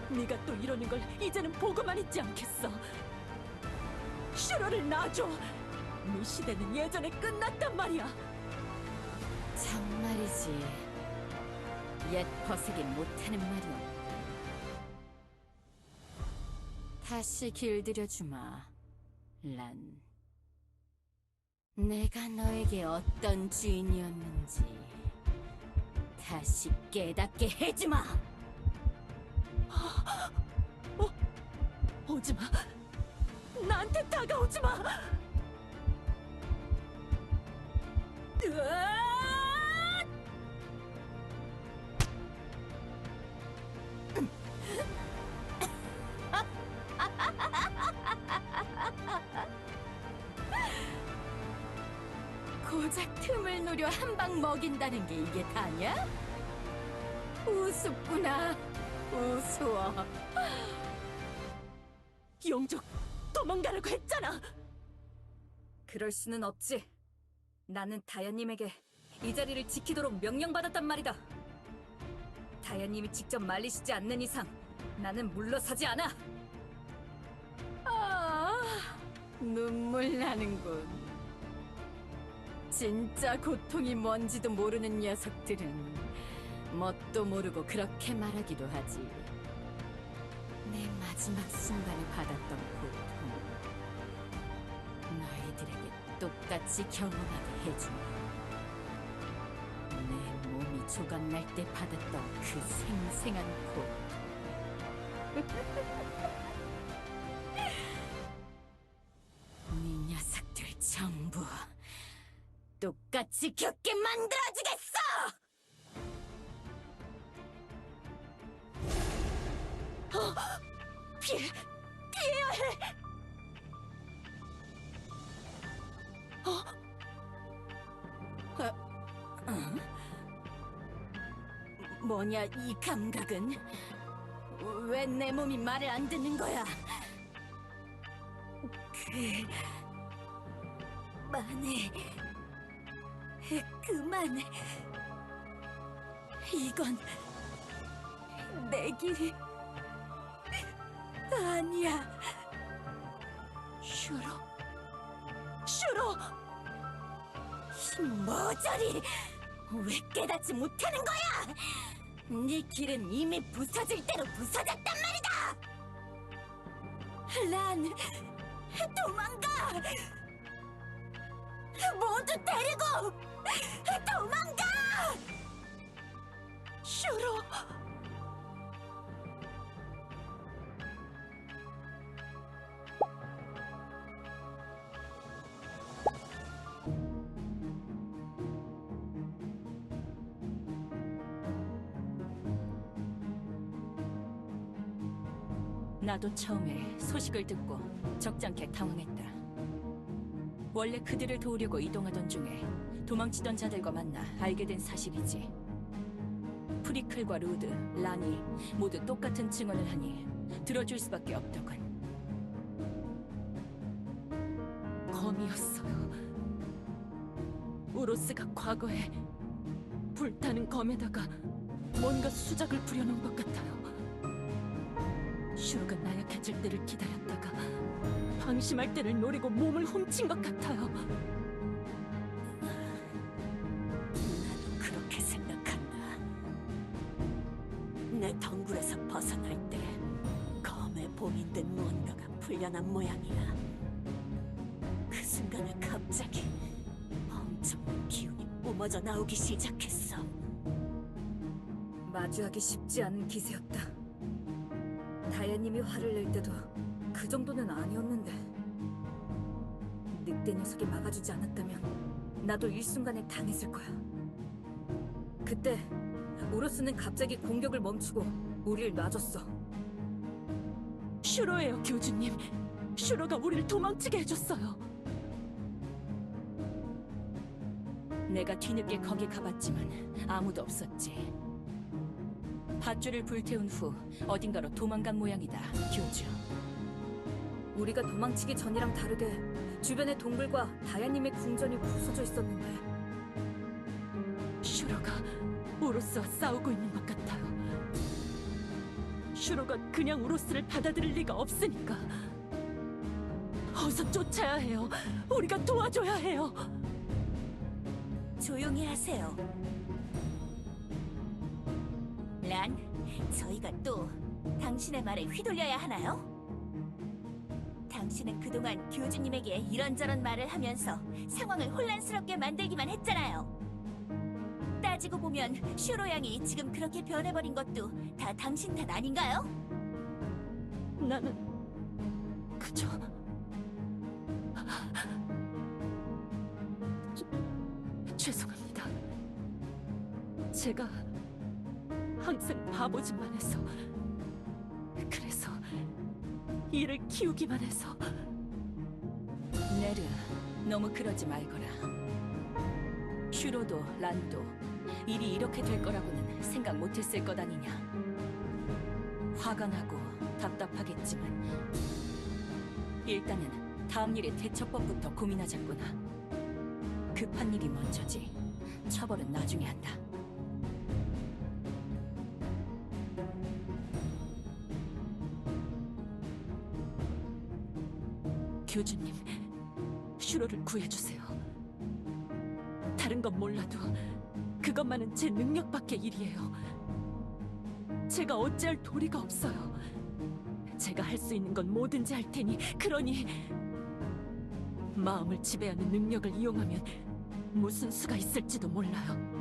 네가 또 이러는 걸 이제는 보고만 있지 않겠어. 슈로를 놔줘. 네 시대는 예전에 끝났단 말이야. 정말이지. 옛 버스기 못하는 말이야. 다시 길들여주마, 란. 내가 너에게 어떤 주인이었는지 다시 깨닫게 해주마. 오지마. 나한테 다가오지 마. 고작 틈을 노려 한 방 먹인다는 게 이게 다냐? 우습구나. 우스워. 용족, 도망가라고 했잖아. 그럴 수는 없지. 나는 다야님에게 이 자리를 지키도록 명령받았단 말이다. 다야님이 직접 말리시지 않는 이상 나는 물러서지 않아. 아, 눈물 나는군. 진짜 고통이 뭔지도 모르는 녀석들은 뭣도 모르고 그렇게 말하기도 하지. 내 마지막 순간에 받았던 고통, 너희들에게 똑같이 경험하게 해주마. 내 몸이 조각날 때 받았던 그 생생한 고통. 네 녀석들 전부 똑같이 겪게 만들어주겠어! 피해야 해. 뭐냐 이 감각은? 왜 내 몸이 말을 안 듣는 거야? 만해. 그만. 이건 내 길이 아니야. 슈로, 슈로! 모조리 왜 깨닫지 못하는 거야? 네 길은 이미 부서질 대로 부서졌단 말이다. 란, 도망가! 모두 데리고 도망가! 슈로! 나도 처음에 소식을 듣고 적잖게 당황했다. 원래 그들을 도우려고 이동하던 중에 도망치던 자들과 만나 알게 된 사실이지. 프리클과 루드, 란이 모두 똑같은 증언을 하니 들어줄 수밖에 없더군. 검이었어요. 우로스가 과거에 불타는 검에다가 뭔가 수작을 부려놓은 것 같아요. 슈로가 나약해질 때를 기다렸다가 방심할 때를 노리고 몸을 훔친 것 같아요. 나도 그렇게 생각한다. 내 덩굴에서 벗어날 때 검에 봉인된 무언가가 풀려난 모양이야. 그 순간에 갑자기 엄청난 기운이 뿜어져 나오기 시작했어. 마주하기 쉽지 않은 기세였다. 다야님이 화를 낼 때도 그 정도는 아니었는데 늑대 녀석이 막아주지 않았다면 나도 일순간에 당했을 거야. 그때 우로스는 갑자기 공격을 멈추고 우릴 놔줬어. 슈로예요, 교주님. 슈로가 우리를 도망치게 해줬어요. 내가 뒤늦게 거기 가봤지만 아무도 없었지. 밧줄을 불태운 후 어딘가로 도망간 모양이다, 교주. 우리가 도망치기 전이랑 다르게 주변의 동굴과 다야님의 궁전이 부서져 있었는데 슈로가 우로스와 싸우고 있는 것 같아요. 슈로가 그냥 우로스를 받아들일 리가 없으니까. 어서 쫓아야 해요. 우리가 도와줘야 해요. 조용히 하세요. 란, 저희가 또 당신의 말에 휘둘려야 하나요? 당신은 그동안 교주님에게 이런저런 말을 하면서 상황을 혼란스럽게 만들기만 했잖아요. 따지고 보면 슈로 양이 지금 그렇게 변해버린 것도 다 당신 탓 아닌가요? 나는 그저 죄송합니다. 제가 항상 바보짓만 해서, 그래서 일을 키우기만 해서. 네르, 너무 그러지 말거라. 슈로도 란도 일이 이렇게 될 거라고는 생각 못했을 것 아니냐. 화가 나고 답답하겠지만 일단은 다음 일의 대처법부터 고민하자꾸나. 급한 일이 먼저지. 처벌은 나중에 한다. 교주님, 슈로를 구해주세요. 다른 건 몰라도 그것만은 제 능력 밖의 일이에요. 제가 어찌할 도리가 없어요. 제가 할 수 있는 건 뭐든지 할 테니, 그러니 마음을 지배하는 능력을 이용하면 무슨 수가 있을지도 몰라요.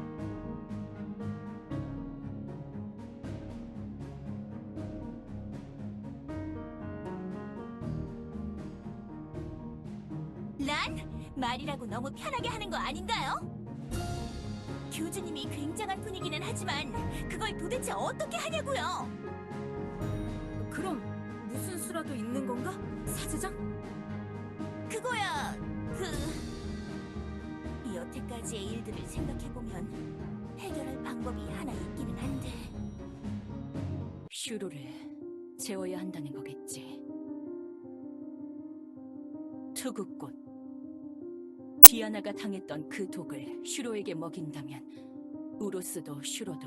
란, 말이라고 너무 편하게 하는 거 아닌가요? 교주님이 굉장한 분이기는 하지만 그걸 도대체 어떻게 하냐고요? 그럼 무슨 수라도 있는 건가? 사제장? 그거야, 여태까지의 일들을 생각해보면 해결할 방법이 하나 있기는 한데. 슈로를 재워야 한다는 거겠지. 투구꽃. 디아나가 당했던 그 독을 슈로에게 먹인다면 우로스도 슈로도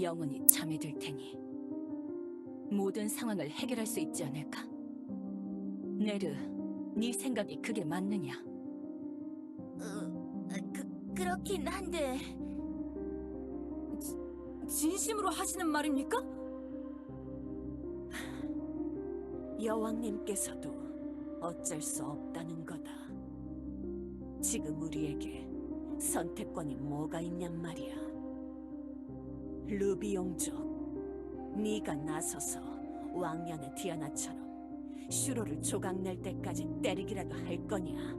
영원히 잠에 들 테니 모든 상황을 해결할 수 있지 않을까? 네르, 네 생각이 그게 맞느냐? 그렇긴 한데 진심으로 하시는 말입니까? 여왕님께서도 어쩔 수 없다는 거다. 지금 우리에게 선택권이 뭐가 있냔 말이야. 루비 용족, 네가 나서서 왕년의 디아나처럼 슈로를 조각낼 때까지 때리기라도 할 거냐?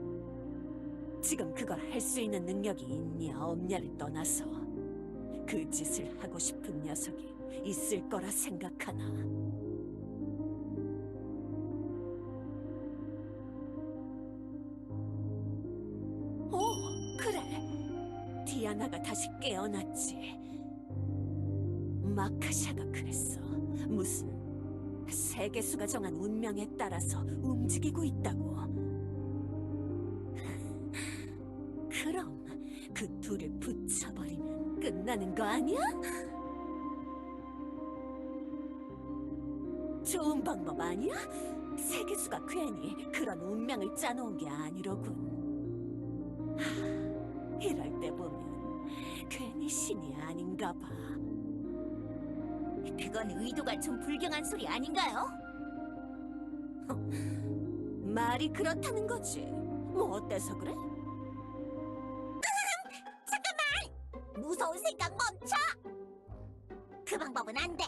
지금 그걸 할 수 있는 능력이 있냐 없냐를 떠나서 그 짓을 하고 싶은 녀석이 있을 거라 생각하나? 오, 그래. 디아나가 다시 깨어났지. 마카샤가 그랬어. 무슨 세계수가 정한 운명에 따라서 움직이고 있다고. 그럼 그 둘을 붙여버리면 끝나는 거 아니야? 좋은 방법 아니야? 세계수가 괜히 그런 운명을 짜놓은 게 아니로군. 이럴 때 보면 괜히 신이 아닌가 봐. 그건 의도가 좀 불경한 소리 아닌가요? 말이 그렇다는 거지. 뭐 어때서 그래? 무서운 생각 멈춰! 그 방법은 안 돼.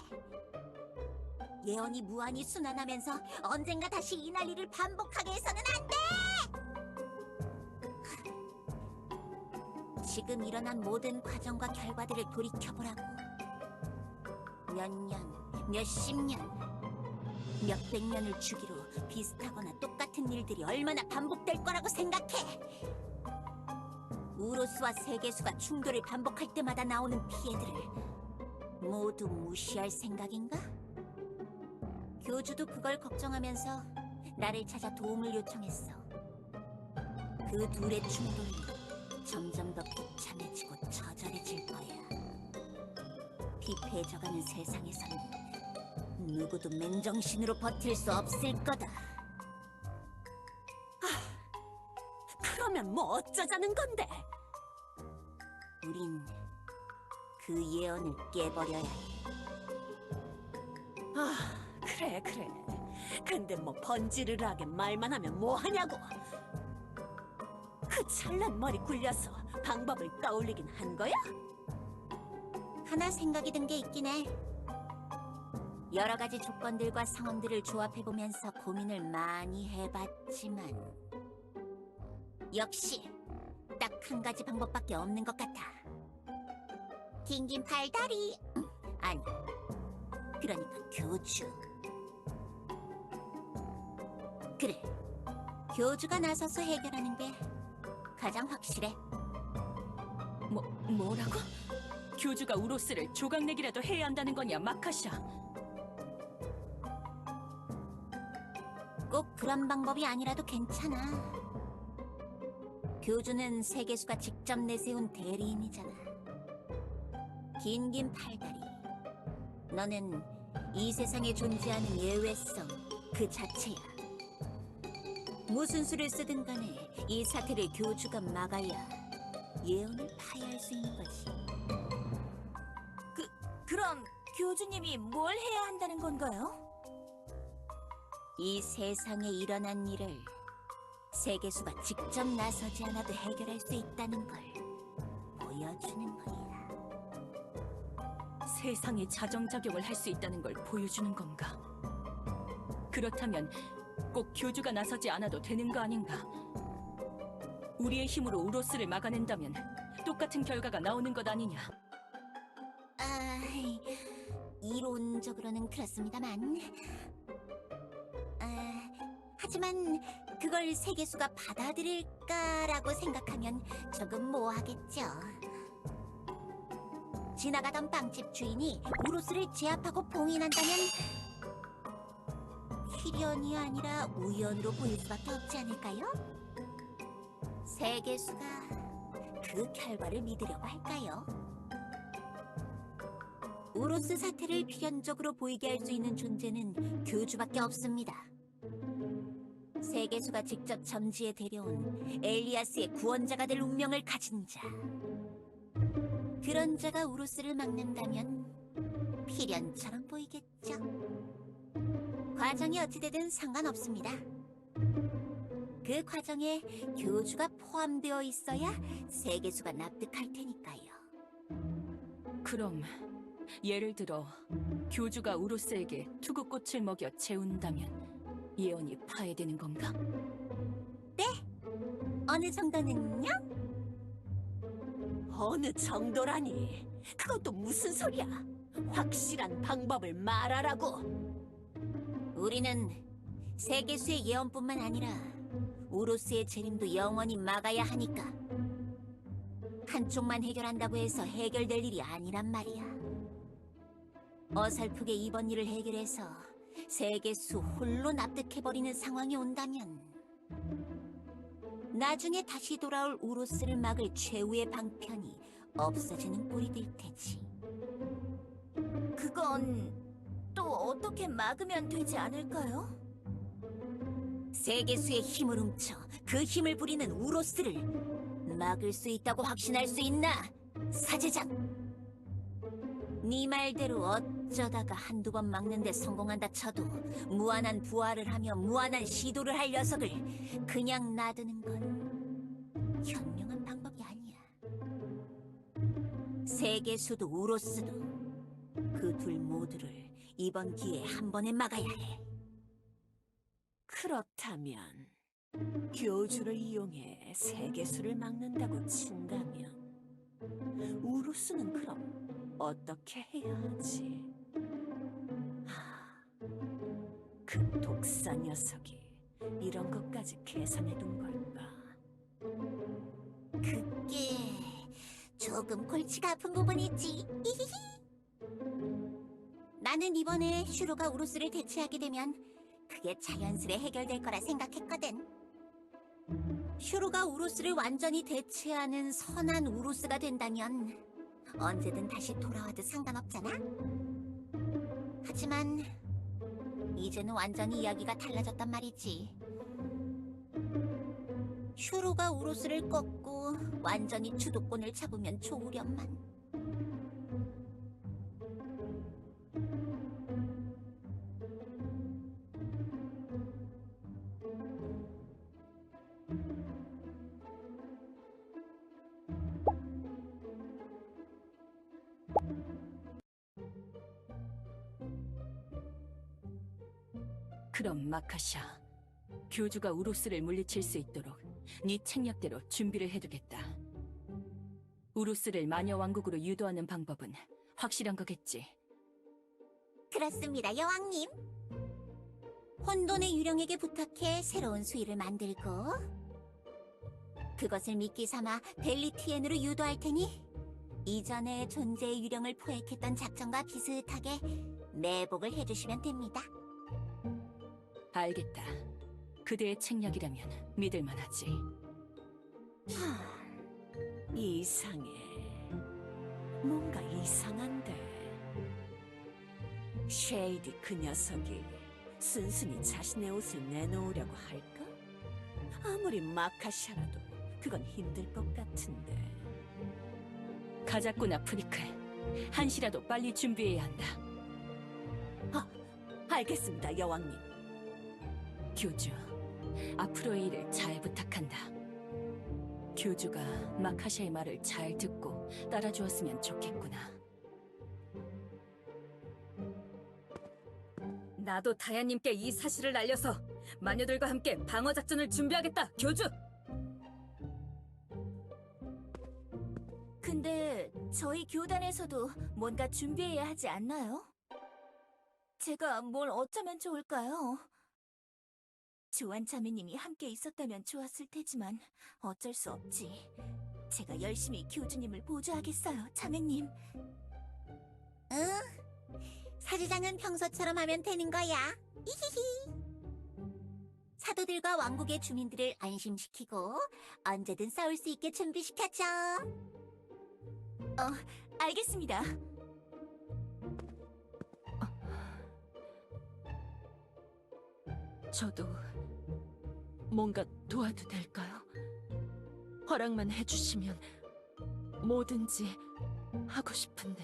예언이 무한히 순환하면서 언젠가 다시 이 난리를 반복하게 해서는 안 돼! 지금 일어난 모든 과정과 결과들을 돌이켜보라고. 몇 년, 몇십 년, 몇백 년을 주기로 비슷하거나 똑같은 일들이 얼마나 반복될 거라고 생각해! 우로스와 세계수가 충돌을 반복할 때마다 나오는 피해들을 모두 무시할 생각인가? 교주도 그걸 걱정하면서 나를 찾아 도움을 요청했어. 그 둘의 충돌이 점점 더 비참해지고 처절해질 거야. 피폐해져가는 세상에서는 누구도 맨정신으로 버틸 수 없을 거다. 그러면 뭐 어쩌자는 건데? 우린 그 예언을 깨버려야 해. 그래. 근데 뭐 번지르르하게 말만 하면 뭐 하냐고. 그 찬란 머리 굴려서 방법을 떠올리긴 한 거야? 하나 생각이 든 게 있긴 해. 여러 가지 조건들과 상황들을 조합해보면서 고민을 많이 해봤지만 역시 딱 한 가지 방법밖에 없는 것 같아. 긴긴 팔다리. 아니, 그러니까 교주. 그래, 교주가 나서서 해결하는 게 가장 확실해. 뭐라고? 교주가 우로스를 조각내기라도 해야 한다는 거냐, 마카샤? 꼭 그런 방법이 아니라도 괜찮아. 교주는 세계수가 직접 내세운 대리인이잖아. 긴긴 팔다리. 너는 이 세상에 존재하는 예외성 그 자체야. 무슨 수를 쓰든 간에 이 사태를 교주가 막아야 예언을 파해할 수 있는 거지. 그럼 교주님이 뭘 해야 한다는 건가요? 이 세상에 일어난 일을 세계수가 직접 나서지 않아도 해결할 수 있다는 걸 보여주는 거야. 세상에 자정작용을 할 수 있다는 걸 보여주는 건가? 그렇다면 꼭 교주가 나서지 않아도 되는 거 아닌가? 우리의 힘으로 우로스를 막아낸다면 똑같은 결과가 나오는 것 아니냐? 이론적으로는 그렇습니다만, 하지만 그걸 세계수가 받아들일까라고 생각하면 조금 모호하겠죠. 지나가던 빵집 주인이 우로스를 제압하고 봉인한다면 필연이 아니라 우연으로 보일 수밖에 없지 않을까요? 세계수가 그 결과를 믿으려고 할까요? 우로스 사태를 필연적으로 보이게 할 수 있는 존재는 교주밖에 없습니다. 세계수가 직접 점지에 데려온 엘리아스의 구원자가 될 운명을 가진 자. 그런 자가 우로스를 막는다면 필연처럼 보이겠죠. 과정이 어찌되든 상관없습니다. 그 과정에 교주가 포함되어 있어야 세계수가 납득할 테니까요. 그럼 예를 들어 교주가 우로스에게 투구꽃을 먹여 재운다면 예언이 파해되는 건가? 어느 정도는요? 어느 정도라니? 그것도 무슨 소리야? 확실한 방법을 말하라고. 우리는 세계수의 예언뿐만 아니라 우로스의 재림도 영원히 막아야 하니까. 한쪽만 해결한다고 해서 해결될 일이 아니란 말이야. 어설프게 이번 일을 해결해서 세계수 홀로 납득해버리는 상황이 온다면 나중에 다시 돌아올 우로스를 막을 최후의 방편이 없어지는 꼴이 될 테지. 그건 또 어떻게 막으면 되지 않을까요? 세계수의 힘을 훔쳐 그 힘을 부리는 우로스를 막을 수 있다고 확신할 수 있나, 사제장? 네 말대로 어쩌다가 한두 번 막는데 성공한다 쳐도 무한한 부활을 하며 무한한 시도를 할 녀석을 그냥 놔두는 건 현명한 방법이 아니야. 세계수도 우로스도 그 둘 모두를 이번 기회에 한 번에 막아야 해. 그렇다면 교주를 이용해 세계수를 막는다고 친다면 우루스는 그럼 어떻게 해야 하지? 그 독사 녀석이 이런 것까지 계산해둔 걸까? 그게 조금 골치가 아픈 부분이지. 나는 이번에 슈로가 우루스를 대체하게 되면 그게 자연스레 해결될 거라 생각했거든. 슈로가 우루스를 완전히 대체하는 선한 우루스가 된다면 언제든 다시 돌아와도 상관없잖아. 하지만 이제는 완전히 이야기가 달라졌단 말이지. 슈로가 우루스를 꺾고 완전히 주도권을 잡으면 좋으련만. 그럼 마카샤, 교주가 우루스를 물리칠 수 있도록 네 책략대로 준비를 해두겠다. 우루스를 마녀 왕국으로 유도하는 방법은 확실한 거겠지? 그렇습니다, 여왕님. 혼돈의 유령에게 부탁해 새로운 수위를 만들고 그것을 미끼 삼아 벨리티엔으로 유도할 테니 이전에 존재의 유령을 포획했던 작전과 비슷하게 매복을 해주시면 됩니다. 알겠다. 그대의 책략이라면 믿을만하지. 이상해. 뭔가 이상한데. 쉐이디 그 녀석이 순순히 자신의 옷을 내놓으려고 할까? 아무리 마카샤라도 그건 힘들 것 같은데. 가자꾸나 프리클. 한시라도 빨리 준비해야 한다. 알겠습니다, 여왕님. 교주, 앞으로의 일을 잘 부탁한다. 교주가 마카샤의 말을 잘 듣고 따라주었으면 좋겠구나. 나도 다야님께 이 사실을 알려서 마녀들과 함께 방어 작전을 준비하겠다, 교주! 근데 저희 교단에서도 뭔가 준비해야 하지 않나요? 제가 뭘 어쩌면 좋을까요? 조안 자매님이 함께 있었다면 좋았을 테지만 어쩔 수 없지. 제가 열심히 교주님을 보조하겠어요, 자매님. 응, 사제장은 평소처럼 하면 되는 거야. 히히히. 사도들과 왕국의 주민들을 안심시키고 언제든 싸울 수 있게 준비시켰죠. 알겠습니다. 저도 뭔가 도와도 될까요? 허락만 해주시면 뭐든지 하고 싶은데.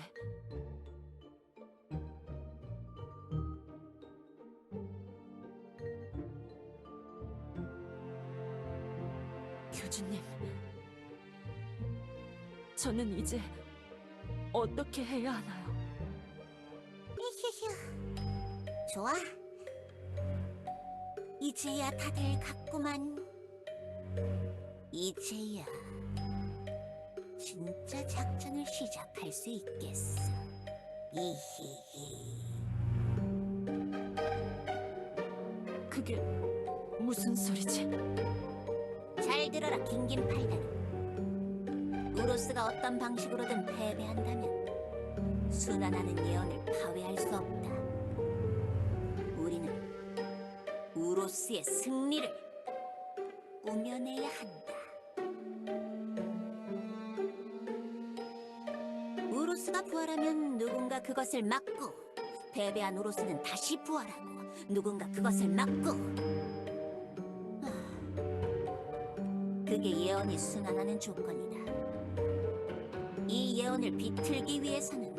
교주님, 저는 이제 어떻게 해야 하나요? 좋아. 이제야 다들 갔구만. 이제야 진짜 작전을 시작할 수 있겠어. 이히히. 그게 무슨 소리지? 잘 들어라, 긴긴 팔다리. 우로스가 어떤 방식으로든 패배한다면 순환하는 예언을 파괴할 수 없다. 우리는 우로스의 승리를 꾸며내야 한다. 우로스가 부활하면 누군가 그것을 막고, 패배한 우로스는 다시 부활하고 누군가 그것을 막고. 그게 예언이 순환하는 조건이다. 이 예언을 비틀기 위해서는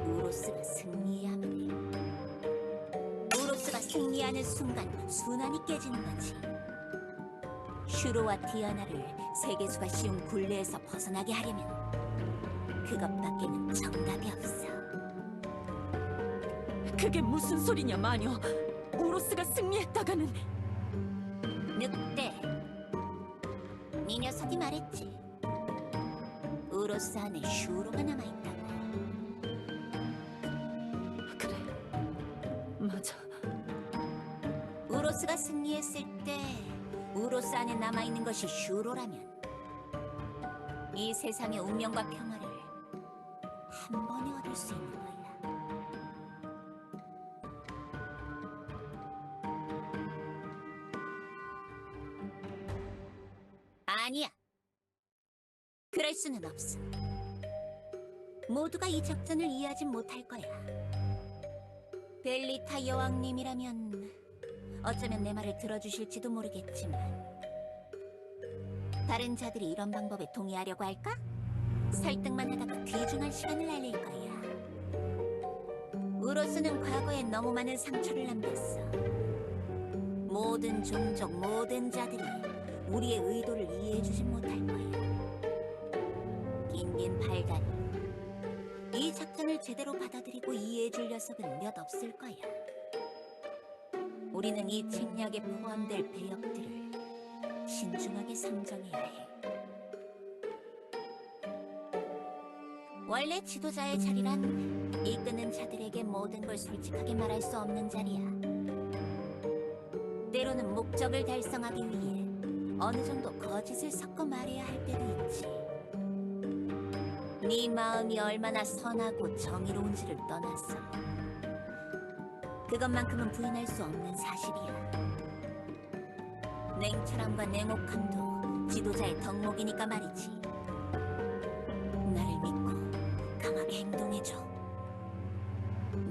우로스가 승리해야만 해. 우로스가 승리하는 순간 순환이 깨지는 거지. 슈로와 디아나를 세계수가 씌운 굴레에서 벗어나게 하려면 그것밖에는 정답이 없어. 그게 무슨 소리냐, 마녀? 우로스가 승리했다가는... 늑대, 네 녀석이 말했지. 우로스 안에 슈로가 남아있다고. 그래, 맞아. 우로스가 승리했을 때 우로스 안에 남아있는 것이 슈로라면 이 세상의 운명과 평화를 한 번에 얻을 수 있는 거야. 아니야. 그럴 수는 없어. 모두가 이 작전을 이해하진 못할 거야. 벨리타 여왕님이라면 어쩌면 내 말을 들어주실지도 모르겠지만, 다른 자들이 이런 방법에 동의하려고 할까? 설득만 하다가 귀중한 시간을 날릴 거야. 우로스는 과거에 너무 많은 상처를 남겼어. 모든 종족, 모든 자들이 우리의 의도를 이해해주지 못할 거야. 긴긴 팔다리. 이 작전을 제대로 받아들이고 이해해줄 녀석은 몇 없을 거야. 우리는 이 책략에 포함될 배역들을 신중하게 상정해야 해. 원래 지도자의 자리란 이끄는 자들에게 모든 걸 솔직하게 말할 수 없는 자리야. 때로는 목적을 달성하기 위해 어느 정도 거짓을 섞어 말해야 할 때도 있지. 네 마음이 얼마나 선하고 정의로운지를 떠나서 그것만큼은 부인할 수 없는 사실이야. 냉철함과 냉혹함도 지도자의 덕목이니까 말이지. 나를 믿고 강하게 행동해줘.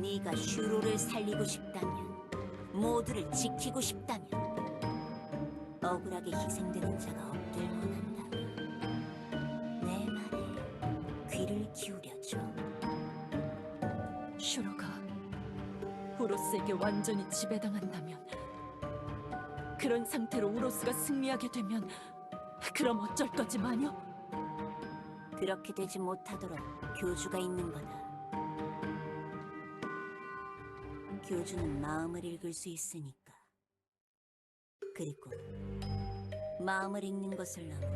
네가 슈로를 살리고 싶다면, 모두를 지키고 싶다면, 억울하게 희생되는 자가 없길 원한다면 내 말에 귀를 기울여줘. 슈로가 우로스에게 완전히 지배당한다면, 그런 상태로 우로스가 승리하게 되면 그럼 어쩔 거지, 마녀? 그렇게 되지 못하도록 교주가 있는 거다. 교주는 마음을 읽을 수 있으니까. 그리고 마음을 읽는 것을 넘어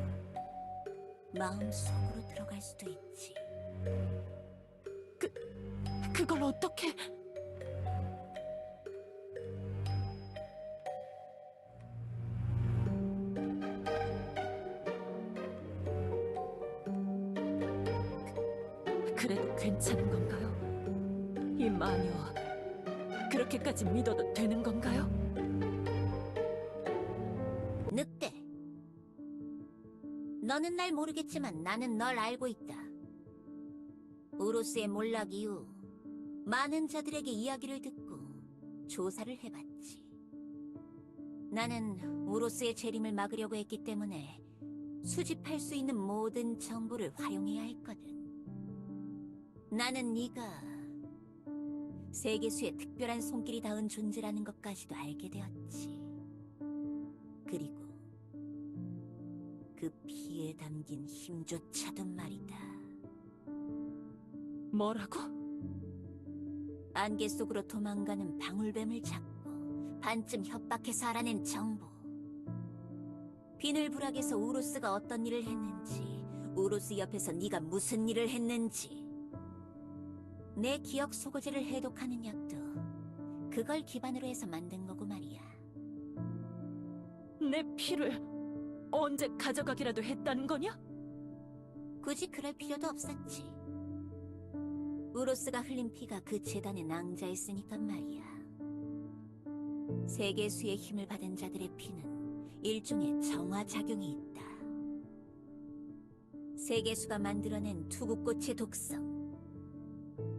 마음 속으로 들어갈 수도 있지. 그걸 어떻게... 그래도 괜찮은 건가요? 이 마녀, 그렇게까지 믿어도 되는 건가요? 너는 날 모르겠지만 나는 널 알고 있다. 우로스의 몰락 이후 많은 자들에게 이야기를 듣고 조사를 해봤지. 나는 우로스의 재림을 막으려고 했기 때문에 수집할 수 있는 모든 정보를 활용해야 했거든. 나는 네가 세계수의 특별한 손길이 닿은 존재라는 것까지도 알게 되었지. 그리고 그 피에 담긴 힘조차도 말이다. 뭐라고? 안개 속으로 도망가는 방울뱀을 잡고 반쯤 협박해서 알아낸 정보. 비늘부락에서 우로스가 어떤 일을 했는지, 우로스 옆에서 네가 무슨 일을 했는지. 내 기억 소거제를 해독하는 약도 그걸 기반으로 해서 만든 거고 말이야. 내 피를 언제 가져가기라도 했다는 거냐? 굳이 그럴 필요도 없었지. 우로스가 흘린 피가 그 재단에 낭자했으니까 말이야. 세계수의 힘을 받은 자들의 피는 일종의 정화작용이 있다. 세계수가 만들어낸 투구꽃의 독성,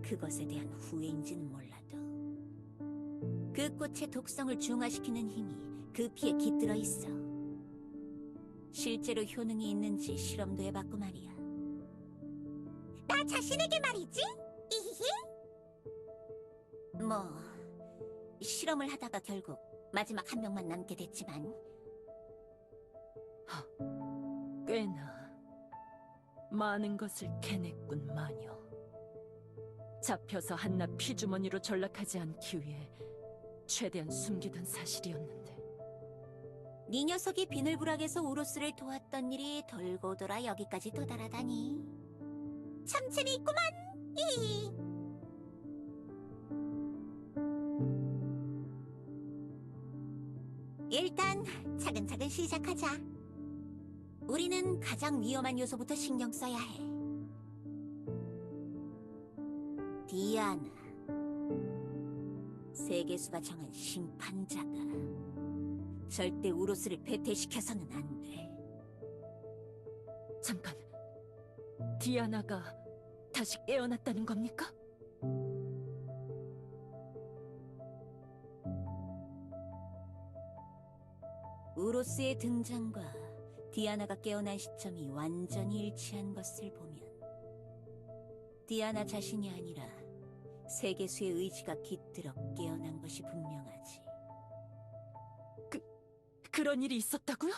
그것에 대한 후회인지는 몰라도 그 꽃의 독성을 중화시키는 힘이 그 피에 깃들어 있어. 실제로 효능이 있는지 실험도 해봤고 말이야. 나 자신에게 말이지? 이히히. 뭐 실험을 하다가 결국 마지막 한 명만 남게 됐지만. 꽤나 많은 것을 캐냈군, 마녀. 잡혀서 한낱 피주머니로 전락하지 않기 위해 최대한 숨기던 사실이었는데. 네 녀석이 비늘부락에서 우로스를 도왔던 일이 돌고 돌아 여기까지 도달하다니 참 재미있구만. 히히. 일단 차근차근 시작하자. 우리는 가장 위험한 요소부터 신경 써야 해. 디아나, 세계수가 정한 심판자가. 절대 우로스를 배퇴시켜서는 안 돼. 잠깐, 디아나가 다시 깨어났다는 겁니까? 우로스의 등장과 디아나가 깨어난 시점이 완전히 일치한 것을 보면 디아나 자신이 아니라 세계수의 의지가 깃들어 깨어난 것이 분명하지. 그런 일이 있었다고요?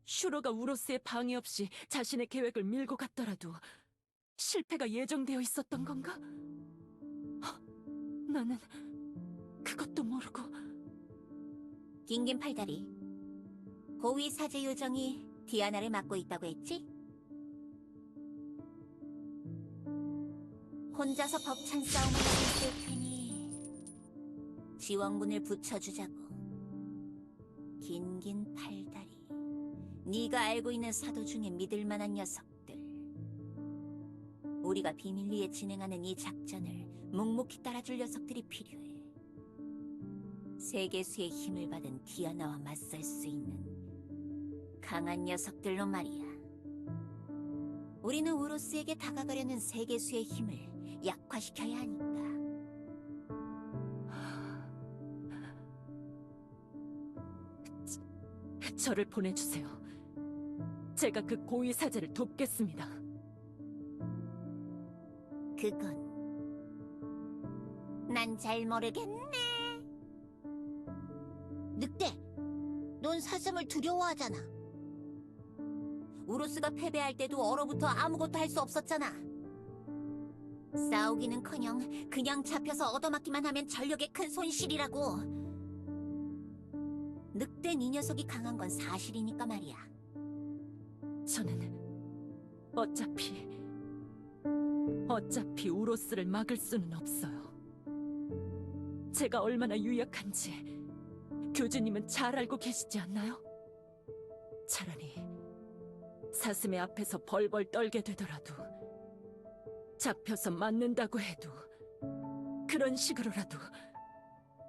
슈로가 우로스의 방해 없이 자신의 계획을 밀고 갔더라도 실패가 예정되어 있었던 건가? 나는 그것도 모르고. 긴긴 팔다리, 고위 사제 요정이 디아나를 맡고 있다고 했지? 혼자서 벅찬 싸움을 하고 있을 테니 지원군을 붙여주자고. 긴긴 팔다리, 네가 알고 있는 사도 중에 믿을 만한 녀석들. 우리가 비밀리에 진행하는 이 작전을 묵묵히 따라줄 녀석들이 필요해. 세계수의 힘을 받은 디아나와 맞설 수 있는 강한 녀석들로 말이야. 우리는 우로스에게 다가가려는 세계수의 힘을 약화시켜야 하니까. 저를 보내주세요. 제가 그 고위 사제를 돕겠습니다. 그건 난 잘 모르겠네. 늑대, 넌 사슴을 두려워하잖아. 우로스가 패배할 때도 얼어붙어 아무것도 할 수 없었잖아. 싸우기는커녕 그냥 잡혀서 얻어맞기만 하면 전력의 큰 손실이라고. 늑대 네 녀석이 강한 건 사실이니까 말이야. 저는 어차피 우로스를 막을 수는 없어요. 제가 얼마나 유약한지 교주님은 잘 알고 계시지 않나요? 차라리 사슴의 앞에서 벌벌 떨게 되더라도, 잡혀서 맞는다고 해도 그런 식으로라도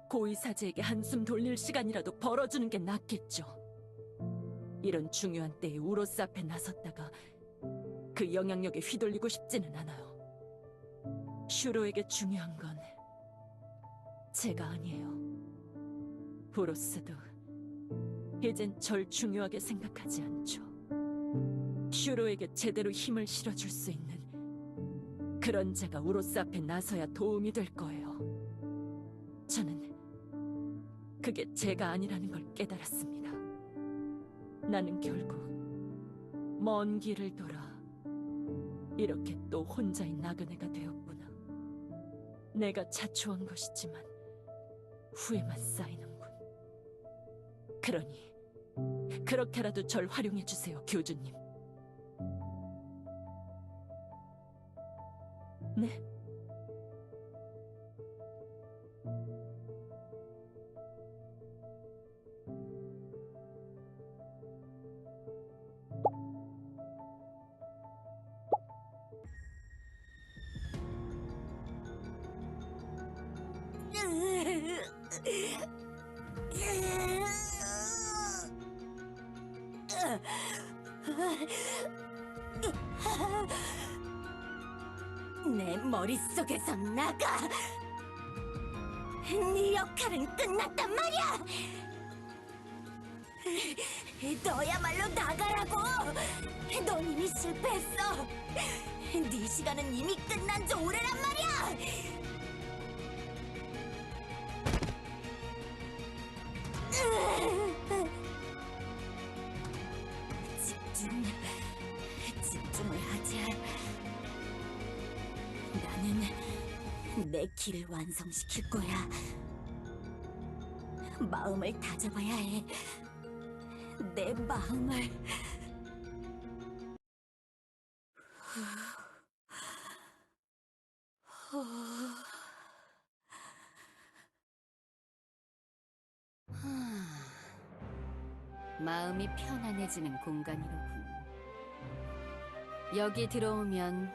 고위 사제에게 한숨 돌릴 시간이라도 벌어주는 게 낫겠죠. 이런 중요한 때에 우로스 앞에 나섰다가 그 영향력에 휘둘리고 싶지는 않아요. 슈로에게 중요한 건 제가 아니에요. 우로스도 이젠 절 중요하게 생각하지 않죠. 슈로에게 제대로 힘을 실어줄 수 있는 그런 자가 우로스 앞에 나서야 도움이 될 거예요. 저는 그게 제가 아니라는 걸 깨달았습니다. 나는 결국 먼 길을 돌아 이렇게 또 혼자인 나그네가 되었구나. 내가 자초한 것이지만 후회만 쌓이는군. 그러니 그렇게라도 절 활용해 주세요, 교주님. 네? 내 머릿속에서 나가! 네 역할은 끝났단 말이야! 너야말로 나가라고! 넌 이미 실패했어! 네 시간은 이미 끝난 지 오래란 말이야! 집중을 하자. 나는 내 길을 완성시킬 거야. 마음을 다잡아야 해. 내 마음을. 마음이 편안해지는 공간이로군. 여기 들어오면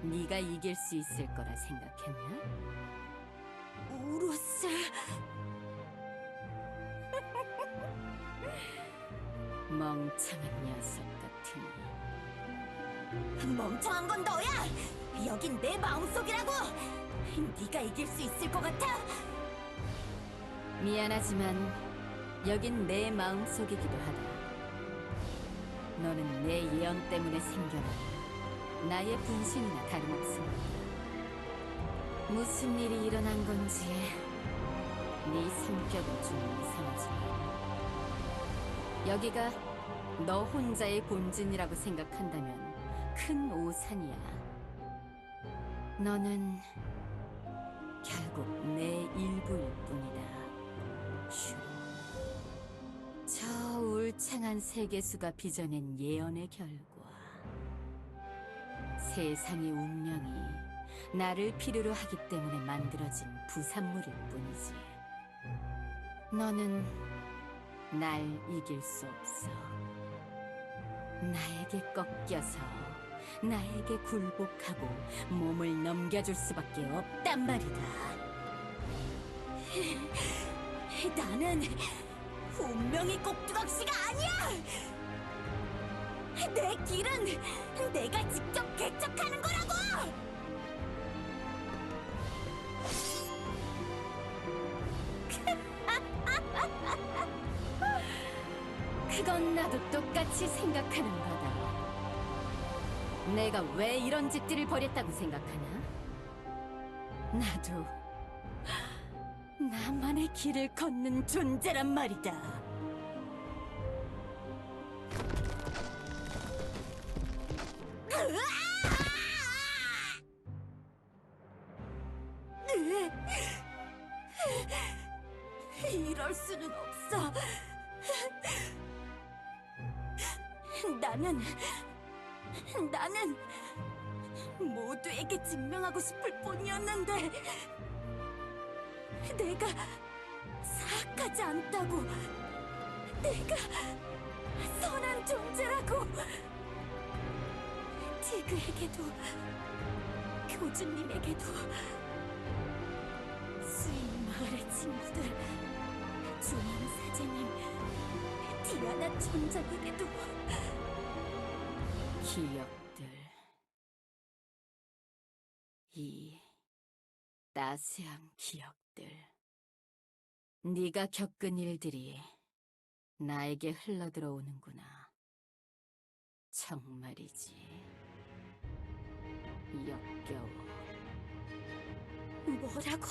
네가 이길 수 있을 거라 생각했나? 우로스. 멍청한 녀석 같으니. 멍청한 건 너야! 여긴 내 마음속이라고! 네가 이길 수 있을 것 같아? 미안하지만 여긴 내 마음속이기도 하다. 너는 내 예언 때문에 생겨난 나의 분신이나 다름없습니다. 무슨 일이 일어난 건지 네 성격은 좀 이상하지만 여기가 너 혼자의 본진이라고 생각한다면 큰 오산이야. 너는 결국 내 일부일 뿐이다. 슈. 저 울창한 세계수가 빚어낸 예언의 결과 세상의 운명이 나를 필요로 하기 때문에 만들어진 부산물일 뿐이지. 너는 날 이길 수 없어. 나에게 꺾여서 나에게 굴복하고 몸을 넘겨줄 수밖에 없단 말이다. 나는 운명의 꼭두각시가 아니야! 내 길은 내가 직접 개척하는 거라고! 그건 나도 똑같이 생각하는 거다. 내가 왜 이런 짓들을 벌였다고 생각하나? 나도 나만의 길을 걷는 존재란 말이다. 이럴 수는 없어. 나는 모두에게 증명하고 싶을 뿐이었는데 내가 사악하지 않다고, 내가 선한 존재라고. 티그에게도 교주님에게도 수인 마을의 친구들, 중앙 사제님, 디아나 천장에게도 기억들. 이 따스한 기억들. 네가 겪은 일들이 나에게 흘러들어오는구나. 정말이지. 역겨워. 뭐라고?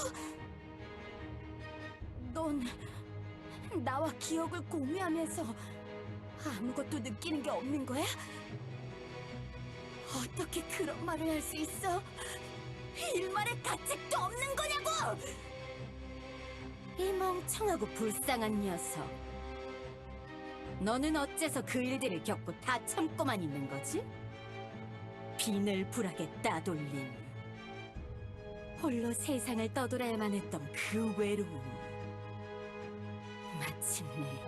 넌 나와 기억을 공유하면서 아무것도 느끼는 게 없는 거야? 어떻게 그런 말을 할 수 있어? 일말의 가책도 없는 거냐고! 이 멍청하고 불쌍한 녀석. 너는 어째서 그 일들을 겪고 다 참고만 있는 거지? 비늘불하게 따돌림. 홀로 세상을 떠돌아야만 했던 그 외로움. 마침내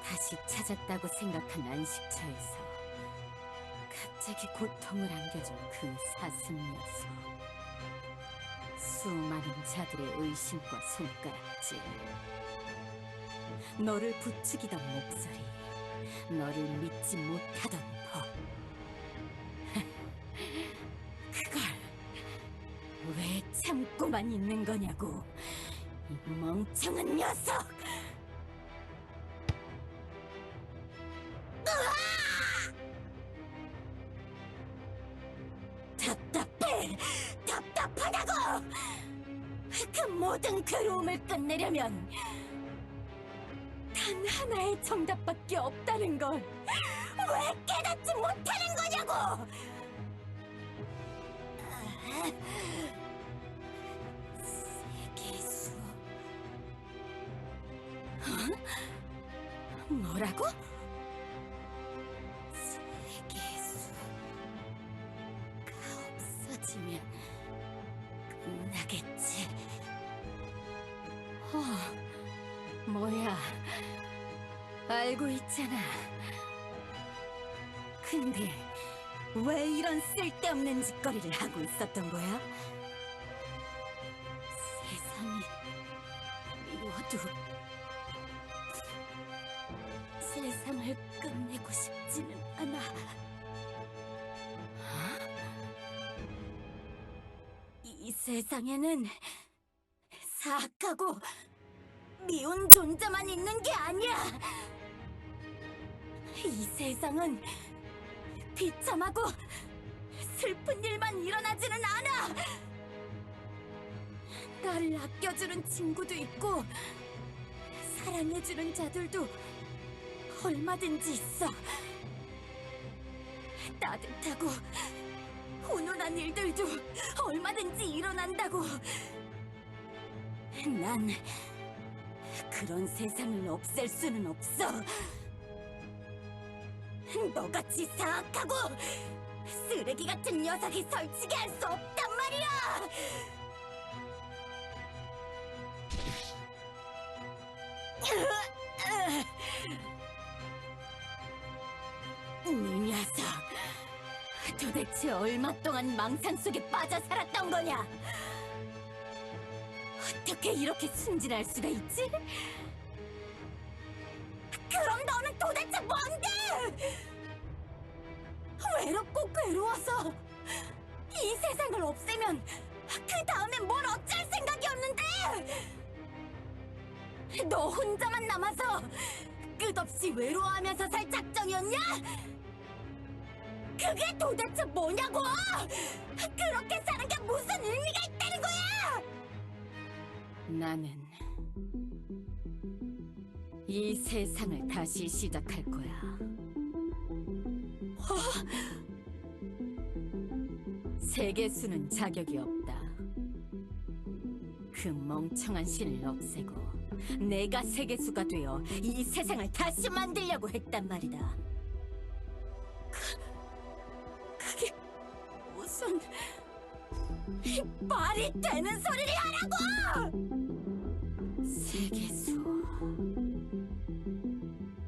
다시 찾았다고 생각한 안식처에서 갑자기 고통을 안겨준 그 사슴 녀석. 수많은 자들의 의심과 손가락질. 너를 부추기던 목소리. 너를 믿지 못하던 법. 그걸 왜 참고만 있는 거냐고. 이 멍청한 녀석! 답답해! 답답하다고! 그 모든 괴로움을 끝내려면 단 하나의 정답밖에 없다는 걸 왜 깨닫지 못하는 거냐고! 세계수... 어? 뭐라고? 세계수가 없어지면 끝나겠지. 뭐야. 알고 있잖아. 근데 왜 이런 쓸데없는 짓거리를 하고 있었던 거야? 세상이 미워도 세상을 끝내고 싶지는 않아. 이 세상에는 사악하고 미운 존재만 있는 게 아니야. 이 세상은 비참하고 슬픈 일만 일어나지는 않아. 나를 아껴주는 친구도 있고 사랑해주는 자들도 얼마든지 있어. 따뜻하고 훈훈한 일들도 얼마든지 일어난다고. 난 그런 세상을 없앨 수는 없어. 너같이 사악하고 쓰레기 같은 녀석이 설치게 할 수 없단 말이야. 이 녀석, 도대체 얼마 동안 망상 속에 빠져 살았던 거냐? 어떻게 이렇게 순진할 수가 있지? 그럼 너는 도대체 뭔데? 외롭고 괴로워서 이 세상을 없애면 그 다음에 뭘 어쩔 생각이었는데? 너 혼자만 남아서 끝없이 외로워하면서 살 작정이었냐? 그게 도대체 뭐냐고! 그렇게 사는 게 무슨 의미가 있다는 거야! 나는 이 세상을 다시 시작할 거야. 세계수는 자격이 없다. 그 멍청한 신을 없애고 내가 세계수가 되어 이 세상을 다시 만들려고 했단 말이다. 그게 무슨 말이 되는 소리를 하라고! 세계수,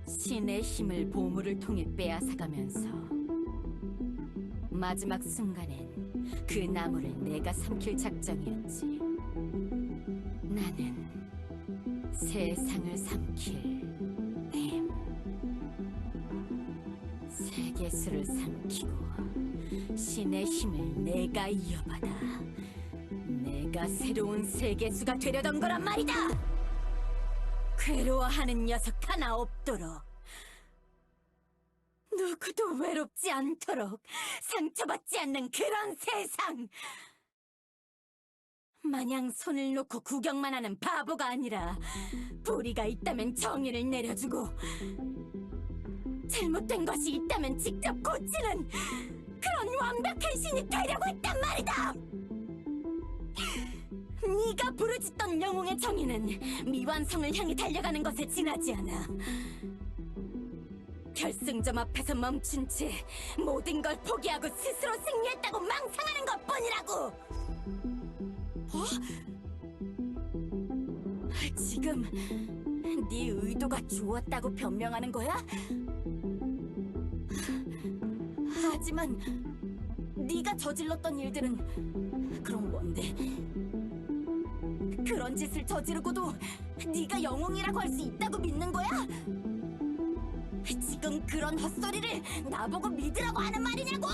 신의 힘을 보물을 통해 빼앗아가면서 마지막 순간엔 그 나무를 내가 삼킬 작정이었지. 나는 세상을 삼킬 뱀. 세계수를 삼키고 신의 힘을 내가 이어받아 내가 새로운 세계수가 되려던 거란 말이다! 괴로워하는 녀석 하나 없도록 누구도 외롭지 않도록 상처받지 않는 그런 세상! 마냥 손을 놓고 구경만 하는 바보가 아니라 불의가 있다면 정의를 내려주고 잘못된 것이 있다면 직접 고치는 그런 완벽한 신이 되려고 했단 말이다! 네가 부르짖던 영웅의 정의는 미완성을 향해 달려가는 것에 지나지 않아. 결승점 앞에서 멈춘 채 모든 걸 포기하고 스스로 승리했다고 망상하는 것뿐이라고! 어? 지금 네 의도가 좋았다고 변명하는 거야? 하지만 네가 저질렀던 일들은 그런 건데 그런 짓을 저지르고도 네가 영웅이라고 할 수 있다고 믿는 거야? 지금 그런 헛소리를 나보고 믿으라고 하는 말이냐고!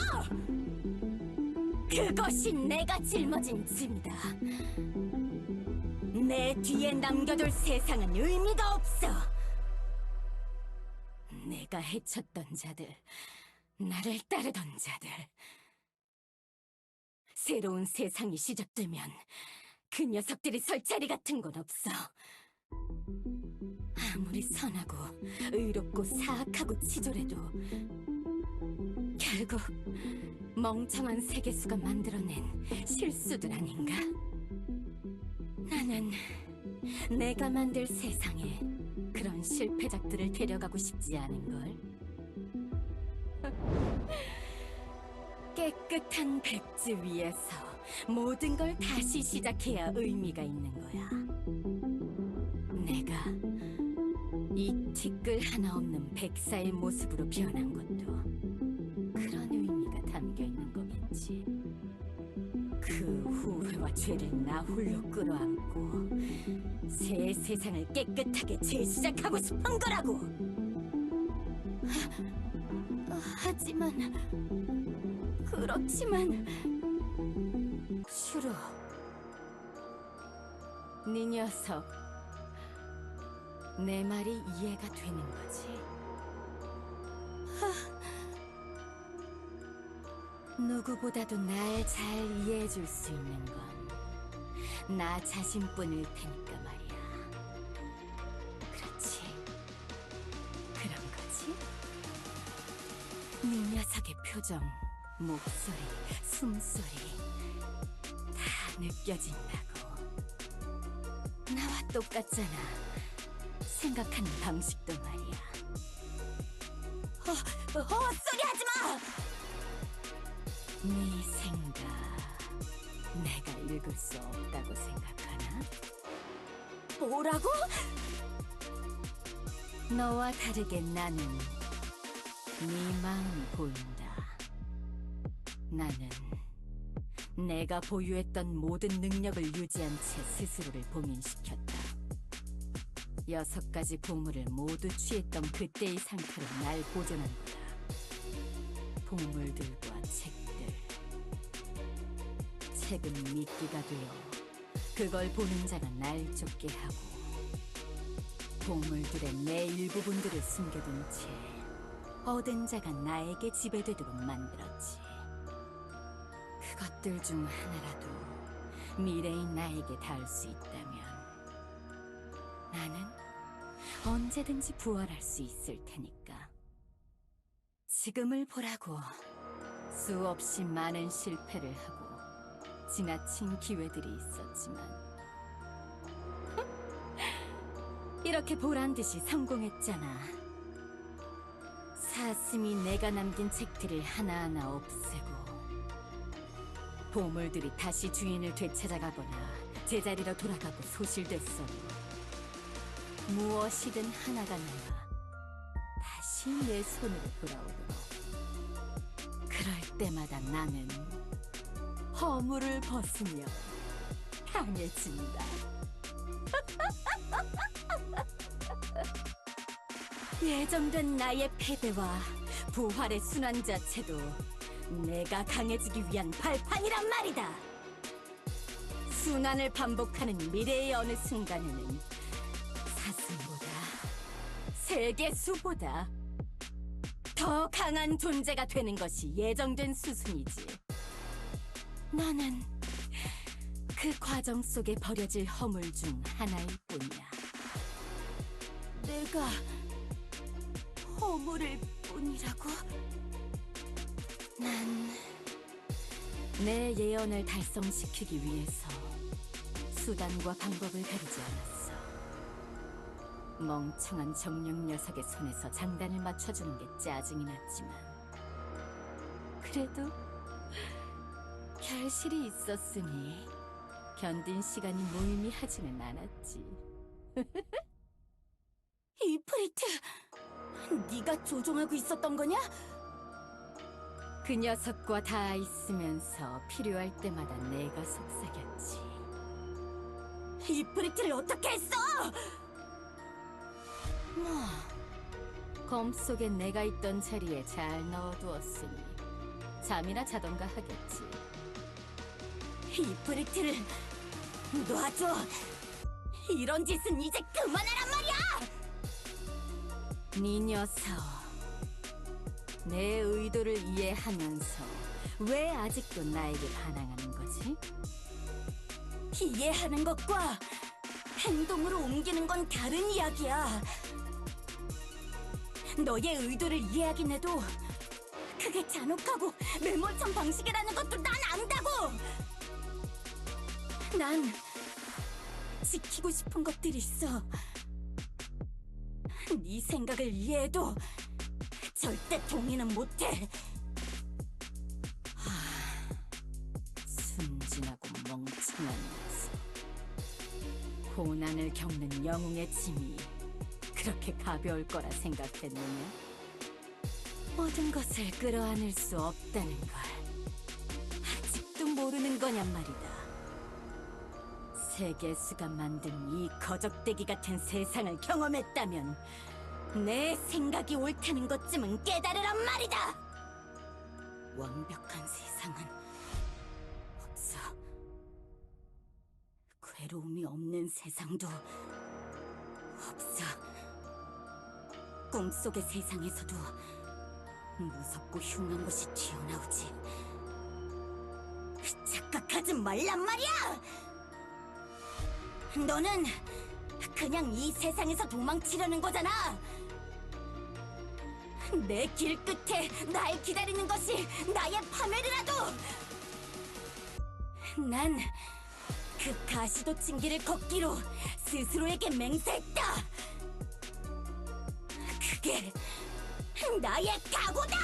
그것이 내가 짊어진 짐이다. 내 뒤에 남겨둘 세상은 의미가 없어. 내가 해쳤던 자들, 나를 따르던 자들. 새로운 세상이 시작되면 그 녀석들이 설 자리 같은 건 없어. 아무리 선하고 의롭고 사악하고 치졸해도 결국 멍청한 세계수가 만들어낸 실수들 아닌가? 나는 내가 만들 세상에 그런 실패작들을 데려가고 싶지 않은걸. 깨끗한 백지 위에서 모든 걸 다시 시작해야 의미가 있는 거야. 내가 이 티끌 하나 없는 백사의 모습으로 변한 것도 그런 의미가 담겨 있는 거겠지. 그 후회와 죄를 나 홀로 끌어안고 새 세상을 깨끗하게 재시작하고 싶은 거라고! 그렇지만 슈로, 네 녀석 내 말이 이해가 되는 거지? 누구보다도 날 잘 이해해줄 수 있는 건 나 자신뿐일 테니까 말이야. 그렇지? 그런 거지? 네 녀석의 표정, 목소리, 숨소리 다 느껴진다고. 나와 똑같잖아. 생각하는 방식도 말이야. 헛소리 하지 마! 네 생각 내가 읽을 수 없다고 생각하나? 뭐라고? 너와 다르게 나는 네 마음이 보인다. 나는 내가 보유했던 모든 능력을 유지한 채 스스로를 봉인시켰다. 6가지 보물을 모두 취했던 그때의 상태로 날 보존한 거다. 보물들과 책들. 책은 미끼가 되어 그걸 보는 자가 날 쫓게 하고 보물들의 내 일부분들을 숨겨둔 채 얻은 자가 나에게 지배되도록 만들었지. 그것들 중 하나라도 미래의 나에게 닿을 수 있다면 나는 언제든지 부활할 수 있을 테니까. 지금을 보라고. 수없이 많은 실패를 하고 지나친 기회들이 있었지만 이렇게 보란듯이 성공했잖아. 사슴이 내가 남긴 책들을 하나하나 없애고 보물들이 다시 주인을 되찾아가거나 제자리로 돌아가고 소실됐어도 무엇이든 하나가 나와 다시 내 손으로 돌아오도록. 그럴 때마다 나는 허물을 벗으며 강해진다. 예정된 나의 패배와 부활의 순환 자체도 내가 강해지기 위한 발판이란 말이다. 순환을 반복하는 미래의 어느 순간에는 사슴보다, 세계수보다 더 강한 존재가 되는 것이 예정된 수순이지. 너는 그 과정 속에 버려질 허물 중 하나일 뿐이야. 내가 허물일 뿐이라고? 난 내 예언을 달성시키기 위해서 수단과 방법을 가리지 않았어. 멍청한 정령 녀석의 손에서 장단을 맞춰주는 게 짜증이 났지만 그래도 결실이 있었으니 견딘 시간이 무의미하지는 않았지. 이프리트, 네가 조종하고 있었던 거냐? 그 녀석과 다 있으면서 필요할 때마다 내가 속삭였지. 이프리트를 어떻게 했어? 뭐, 검 속에 내가 있던 자리에 잘 넣어두었으니 잠이나 자던가 하겠지. 이프리트를 놔줘. 이런 짓은 이제 그만하란 말이야. 네 녀석, 내 의도를 이해하면서 왜 아직도 나에게 반항하는 거지? 이해하는 것과 행동으로 옮기는 건 다른 이야기야. 너의 의도를 이해하긴 해도 그게 잔혹하고 매몰찬 방식이라는 것도 난 안다고! 난 지키고 싶은 것들이 있어. 네 생각을 이해해도 절대 동의는 못해. 순진하고 멍청한 녀석. 고난을 겪는 영웅의 짐이 그렇게 가벼울 거라 생각했느냐? 모든 것을 끌어안을 수 없다는 걸 아직도 모르는 거냔 말이다. 세계수가 만든 이 거적대기 같은 세상을 경험했다면 내 생각이 옳다는 것쯤은 깨달으란 말이다. 완벽한 세상은 없어. 괴로움이 없는 세상도 없어. 꿈속의 세상에서도 무섭고 흉한 것이 튀어나오지. 착각하지 말란 말이야! 너는 그냥 이 세상에서 도망치려는 거잖아! 내 길 끝에 날 기다리는 것이 나의 파멸이라도! 난 그 가시돋친 길을 걷기로 스스로에게 맹세했다! 그게 나의 각오다!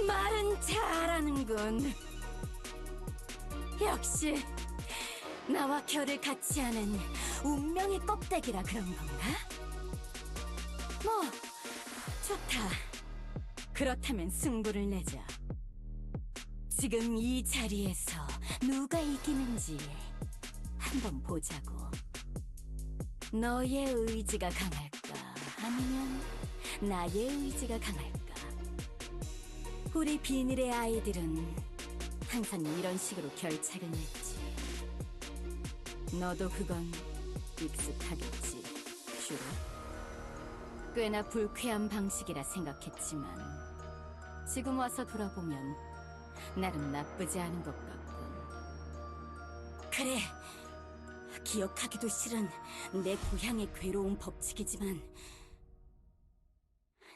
말은 잘하는군. 역시 나와 결을 같이 하는 운명의 껍데기라 그런 건가? 뭐, 좋다. 그렇다면 승부를 내자. 지금 이 자리에서 누가 이기는지 한번 보자고. 너의 의지가 강할까? 아니면 나의 의지가 강할까? 우리 비닐의 아이들은 항상 이런 식으로 결착을 맺지. 너도 그건 익숙하겠지, 주로. 꽤나 불쾌한 방식이라 생각했지만 지금 와서 돌아보면 나름 나쁘지 않은 것 같군. 그래, 기억하기도 싫은 내 고향의 괴로운 법칙이지만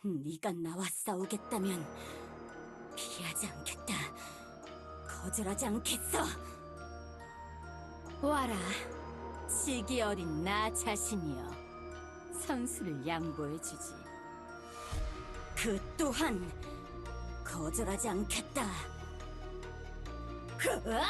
네가 나와 싸우겠다면 피하지 않겠다. 거절하지 않겠어. 와라, 시기 어린 나 자신이여. 선수를 양보해주지. 그 또한 거절하지 않겠다. 으아!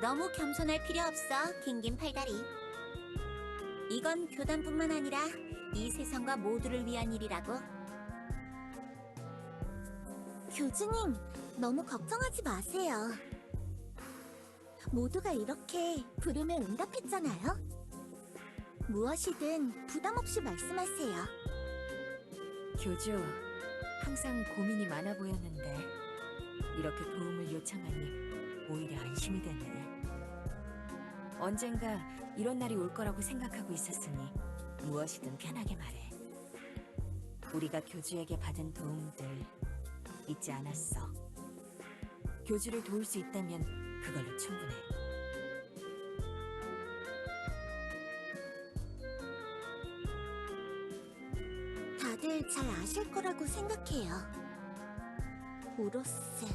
너무 겸손할 필요 없어, 긴긴 팔다리. 이건 교단뿐만 아니라 이 세상과 모두를 위한 일이라고. 교주님, 너무 걱정하지 마세요. 모두가 이렇게 부르면 응답했잖아요. 무엇이든 부담 없이 말씀하세요. 교주, 항상 고민이 많아 보였는데 이렇게 도움을 요청하니 오히려 안심이 되네. 언젠가 이런 날이 올 거라고 생각하고 있었으니 무엇이든 편하게 말해. 우리가 교주에게 받은 도움들 잊지 않았어. 교주를 도울 수 있다면 그걸로 충분해. 다들 잘 아실 거라고 생각해요. 오로스,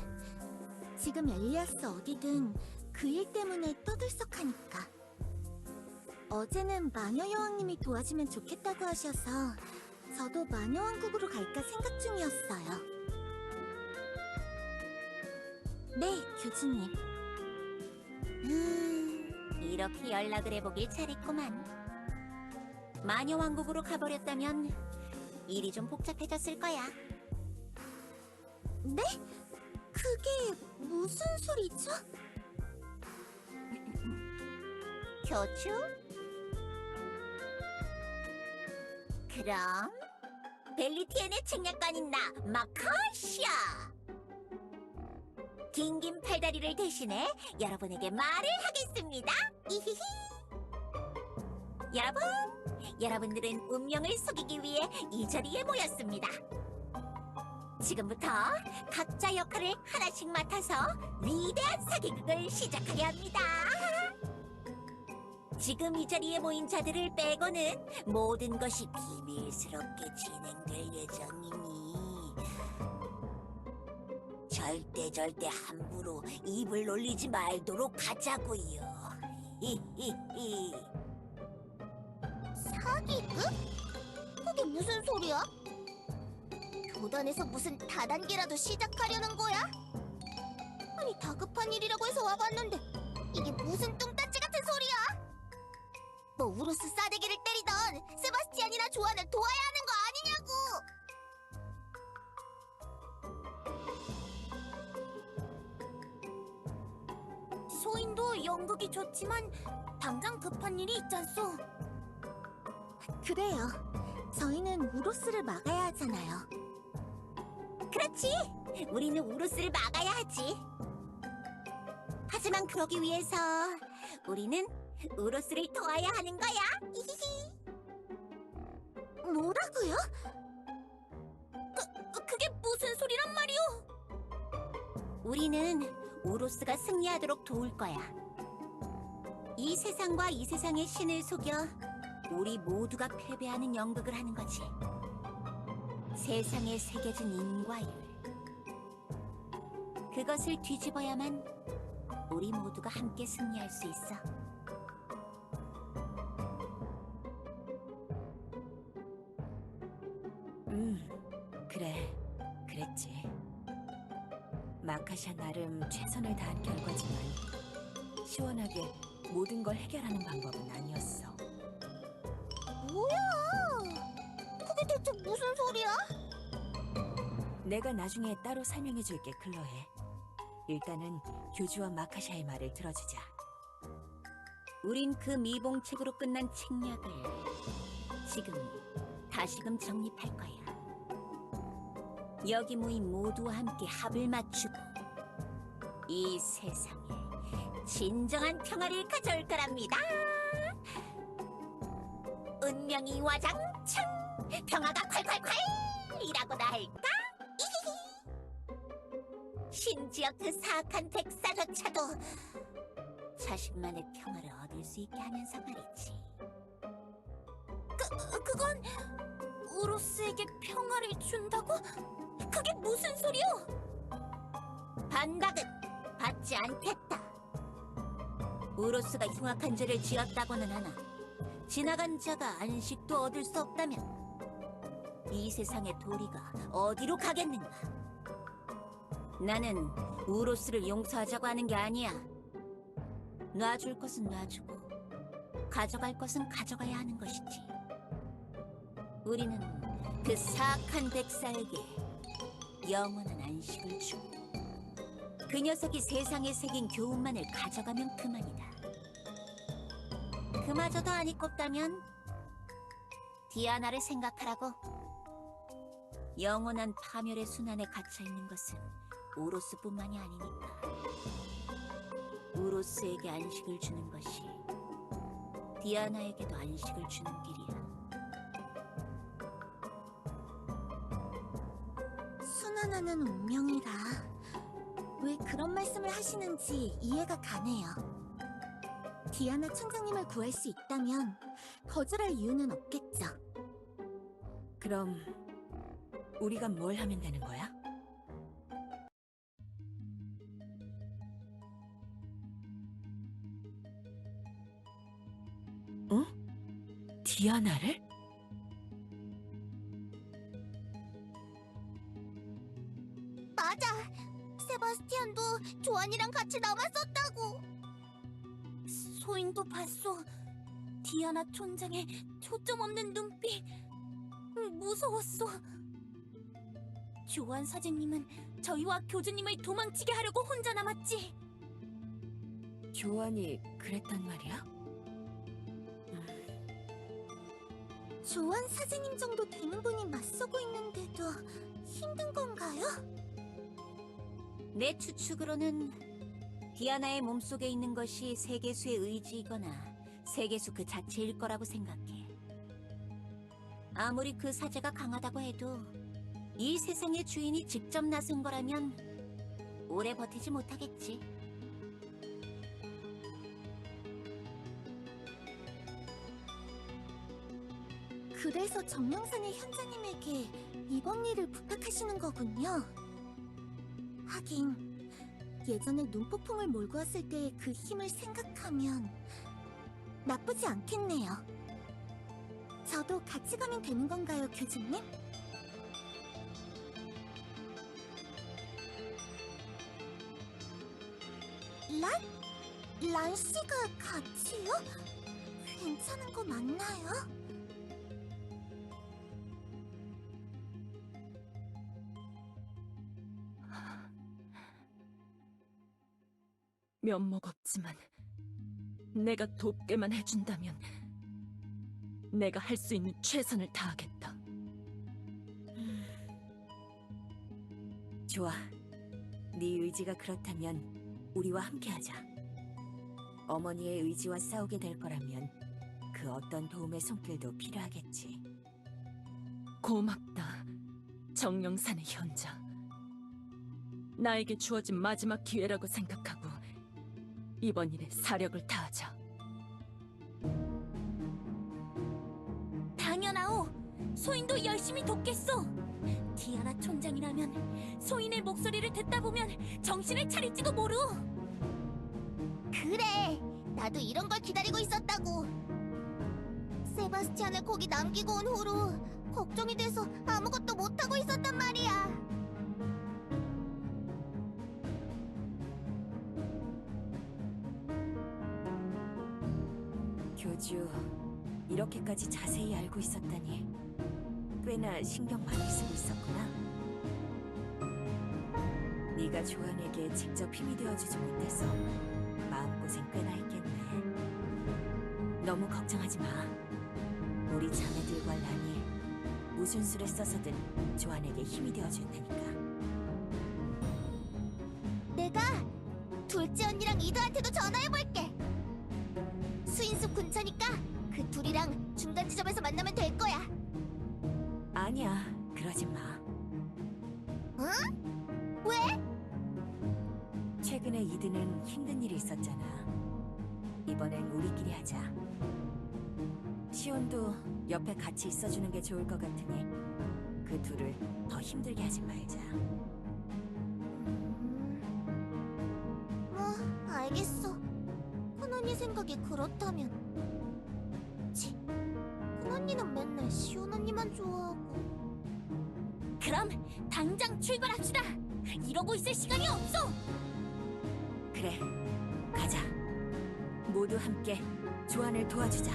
지금 엘리아스 어디든 그 일 때문에 떠들썩하니까. 어제는 마녀 여왕님이 도와주면 좋겠다고 하셔서 저도 마녀 왕국으로 갈까 생각 중이었어요. 네, 교주님. 이렇게 연락을 해보길 잘했구만. 마녀 왕국으로 가버렸다면 일이 좀 복잡해졌을 거야. 네? 그게 무슨 소리죠? 교주? 그럼 벨리티엔의 책략관인 나 마카시아! 긴긴 팔다리를 대신해 여러분에게 말을 하겠습니다. 이히히. 여러분들은 운명을 속이기 위해 이 자리에 모였습니다. 지금부터 각자 역할을 하나씩 맡아서 위대한 사기극을 시작하려 합니다. 지금 이 자리에 모인 자들을 빼고는 모든 것이 비밀스럽게 진행될 예정이니 절대 함부로 입을 놀리지 말도록 하자고요. 히히히. 사기극? 그게 무슨 소리야? 교단에서 무슨 다단계라도 시작하려는 거야? 아니, 다급한 일이라고 해서 와봤는데 이게 무슨 뚱딴지 같은 소리야? 뭐 우로스 싸대기를 때리던 세바스티안이나 조안을 도와야 하는 거 아니냐고! 소인도 연극이 좋지만 당장 급한 일이 있잖소. 그래요. 저희는 우로스를 막아야 하잖아요. 그렇지. 우리는 우로스를 막아야 하지. 하지만 그러기 위해서 우리는 우로스를 도와야 하는 거야. 히히히. 뭐라고요? 그게 무슨 소리란 말이오? 우리는 우로스가 승리하도록 도울 거야. 이 세상과 이 세상의 신을 속여 우리 모두가 패배하는 연극을 하는 거지. 세상에 새겨진 인과율. 그것을 뒤집어야만 우리 모두가 함께 승리할 수 있어. 그래, 그랬지. 마카샤 나름 최선을 다한 결과지만 시원하게 모든 걸 해결하는 방법은 아니었어. 뭐야? 그게 대체 무슨 소리야? 내가 나중에 따로 설명해 줄게, 클로에. 일단은 교주와 마카샤의 말을 들어주자. 우린 그 미봉책으로 끝난 책략을 지금 다시금 정립할 거야. 여기 모인 모두와 함께 합을 맞추고 이 세상에 진정한 평화를 가져올 거랍니다. 운명이 와장창 평화가 콸콸콸이라고나 할까? 심지어 그 사악한 백사조차도 자신만의 평화를 얻을 수 있게 하면서 말이지. 그건 우로스에게 평화를 준다고? 그게 무슨 소리요? 반박은 받지 않겠다. 우로스가 흉악한 죄를 지었다고는 하나 지나간 자가 안식도 얻을 수 없다면 이 세상의 도리가 어디로 가겠는가? 나는 우로스를 용서하자고 하는 게 아니야. 놔줄 것은 놔주고 가져갈 것은 가져가야 하는 것이지. 우리는 그 사악한 백사에게 영원한 안식을 주고 그 녀석이 세상에 새긴 교훈만을 가져가면 그만이다. 그마저도 안 이꼽다면 디아나를 생각하라고. 영원한 파멸의 순환에 갇혀있는 것은 우로스뿐만이 아니니까. 우로스에게 안식을 주는 것이 디아나에게도 안식을 주는 길이야. 순환하는 운명이라 왜 그런 말씀을 하시는지 이해가 가네요. 디아나 촌장님을 구할 수 있다면 거절할 이유는 없겠죠. 그럼 우리가 뭘 하면 되는 거야? 디아나를? 맞아. 세바스티안도 조안이랑 같이 남았었다고. 소인도 봤어. 디아나 촌장의 초점 없는 눈빛. 무서웠어. 조안 사제님은 저희와 교주님을 도망치게 하려고 혼자 남았지. 조안이 그랬단 말이야? 조안 사제님 정도 되는 분이 맞서고 있는데도 힘든 건가요? 내 추측으로는 디아나의 몸속에 있는 것이 세계수의 의지이거나 세계수 그 자체일 거라고 생각해. 아무리 그 사제가 강하다고 해도 이 세상의 주인이 직접 나선 거라면 오래 버티지 못하겠지. 그래서 정령산의 현자님에게 이번 일을 부탁하시는 거군요. 하긴 예전에 눈폭풍을 몰고 왔을 때의 그 힘을 생각하면 나쁘지 않겠네요. 저도 같이 가면 되는 건가요, 교주님? 란 씨가 같이요? 괜찮은 거 맞나요? 면목 없지만 내가 돕게만 해준다면 내가 할 수 있는 최선을 다하겠다. 좋아. 네 의지가 그렇다면 우리와 함께하자. 어머니의 의지와 싸우게 될 거라면 그 어떤 도움의 손길도 필요하겠지. 고맙다, 정령산의 현자. 나에게 주어진 마지막 기회라고 생각하고 이번 일에 사력을 다하자. 당연하오. 소인도 열심히 돕겠소. 디아나 촌장이라면 소인의 목소리를 듣다 보면 정신을 차릴지도 모르. 그래, 나도 이런 걸 기다리고 있었다고. 세바스티안을 거기 남기고 온 후로 걱정이 돼서 아무것도 못하고 있었단 말이야. 교주, 이렇게까지 자세히 알고 있었다니 꽤나 신경 많이 쓰고 있었구나. 네가 조안에게 직접 힘이 되어주지 못해서 마음고생 꽤나 했겠네. 너무 걱정하지 마. 우리 자매들과 란이 무슨 수를 써서든 조안에게 힘이 되어줄 테니까. 내가 둘째 언니랑 이드한테도 전화해볼게. 수인숲 근처니까 그 둘이랑 중간 지점에서 만나면 될 거야. 아니야, 그러지 마. 응? 왜? 최근에 이드는 힘든 일이 있었잖아. 이번엔 우리끼리 하자. 시온도 옆에 같이 있어주는 게 좋을 것 같으니 그 둘을 더 힘들게 하지 말자. 뭐 알겠어. 큰언니 생각이 그렇다면. 치, 큰언니는 맨날 시온 언니만 좋아하고. 그럼 당장 출발합시다. 이러고 있을 시간이 없어. 그래, 가자. 모두 함께 조안을 도와주자.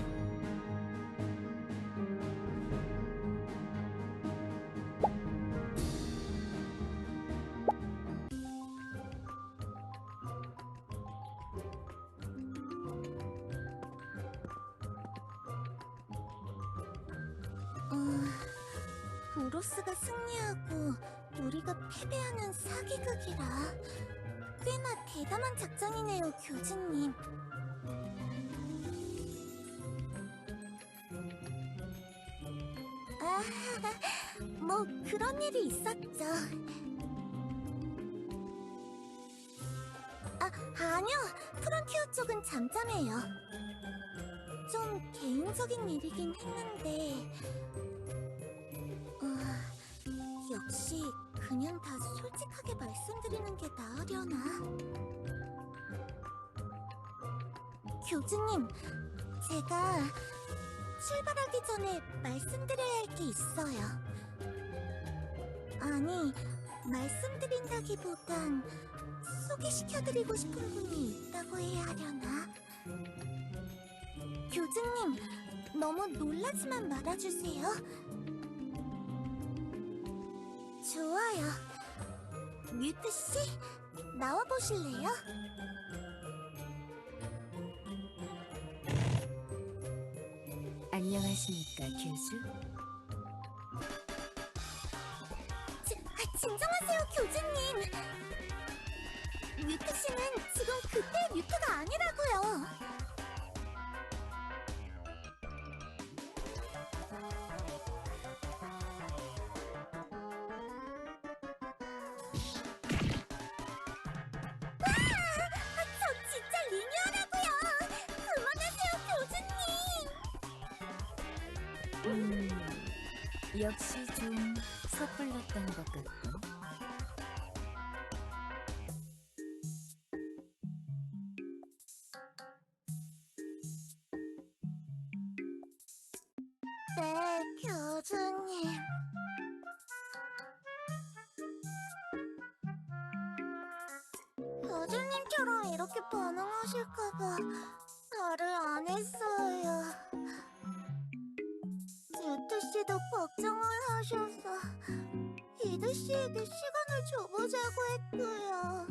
우로스가 승리하고 우리가 패배하는 사기극이라 꽤나 대담한 작전이네요, 교주님. 아, 뭐 그런 일이 있었죠. 아니요. 프론티어 쪽은 잠잠해요. 좀 개인적인 일이긴 했는데 역시 그냥 다 솔직하게 말씀드리는 게 나으려나? 교주님, 제가 출발하기 전에 말씀드려야 할 게 있어요. 아니, 말씀드린다기보단 소개시켜드리고 싶은 분이 있다고 해야 하려나? 교주님, 너무 놀라지만 말아주세요. 좋아요. 뮤트 씨, 나와 보실래요? 안녕하십니까, 교주? 진정하세요, 교주님. 뮤트 씨는 지금 그때의 뮤트가 아니라고요. 저 진짜 리뉴하라고요. 그만하세요, 교주님. 역시 좀 섣불렀던 것 같고. 네, 교주님. 교주님처럼 이렇게 반응하실까봐 말을 안 했어요. 뮤트 씨도 걱정을 하셔서 이드 씨에게 시간을 줘보자고 했고요.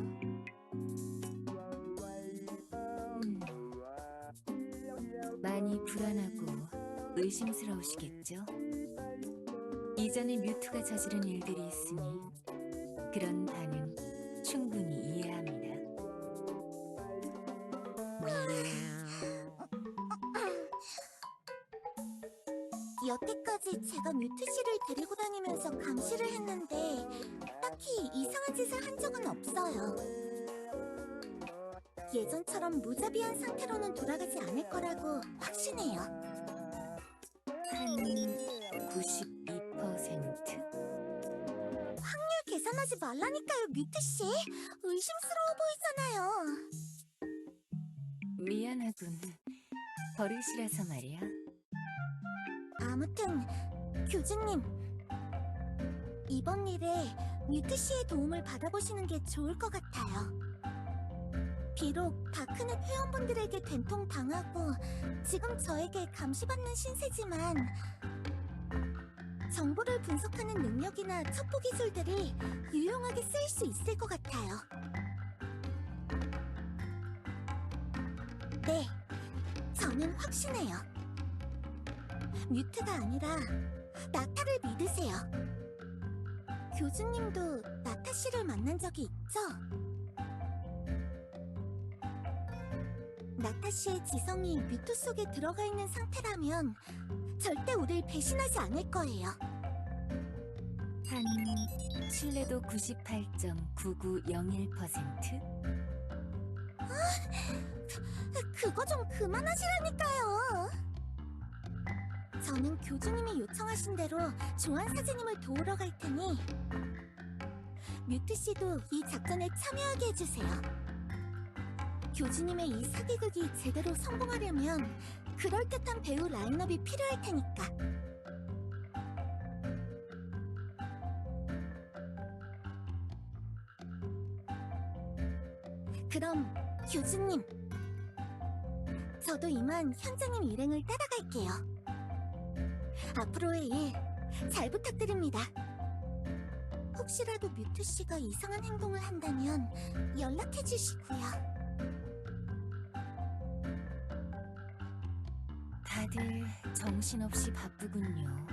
많이 불안하고 의심스러우시겠죠? 이전에 뮤트가 저지른 일들이 있으니 그런 반응 충분히 이해합니다. 여태까지 제가 뮤트 씨를 데리고 다니면서 감시를 했는데 딱히 이상한 짓을 한 적은 없어요. 예전처럼 무자비한 상태로는 돌아가지 않을 거라고 확신해요. 한 92%? 확률 계산하지 말라니까요, 뮤트 씨. 의심스러워 보이잖아요. 미안하군. 버릇이라서 말이야. 아무튼 교주님, 이번 일에 뮤트 씨의 도움을 받아보시는 게 좋을 것 같아요. 비록 다크넷 회원분들에게 된통 당하고 지금 저에게 감시받는 신세지만 정보를 분석하는 능력이나 첩보 기술들이 유용하게 쓰일 수 있을 것 같아요. 네, 저는 확신해요. 뮤트가 아니라 나타를 믿으세요. 교주님도 나타 씨를 만난 적이 있죠? 나타 씨의 지성이 뮤트 속에 들어가 있는 상태라면 절대 우릴 배신하지 않을 거예요. 한 신뢰도 98.9901%? 그거 좀 그만하시라니까요. 저는 교주님이 요청하신 대로 조한 사제님을 도우러 갈 테니 뮤트 씨도 이 작전에 참여하게 해주세요. 교주님의 이 사기극이 제대로 성공하려면 그럴듯한 배우 라인업이 필요할 테니까. 그럼 교주님, 저도 이만 현장님 일행을 따라갈게요. 앞으로의 일 잘 부탁드립니다. 혹시라도 뮤트 씨가 이상한 행동을 한다면 연락해 주시고요. 다들 정신없이 바쁘군요.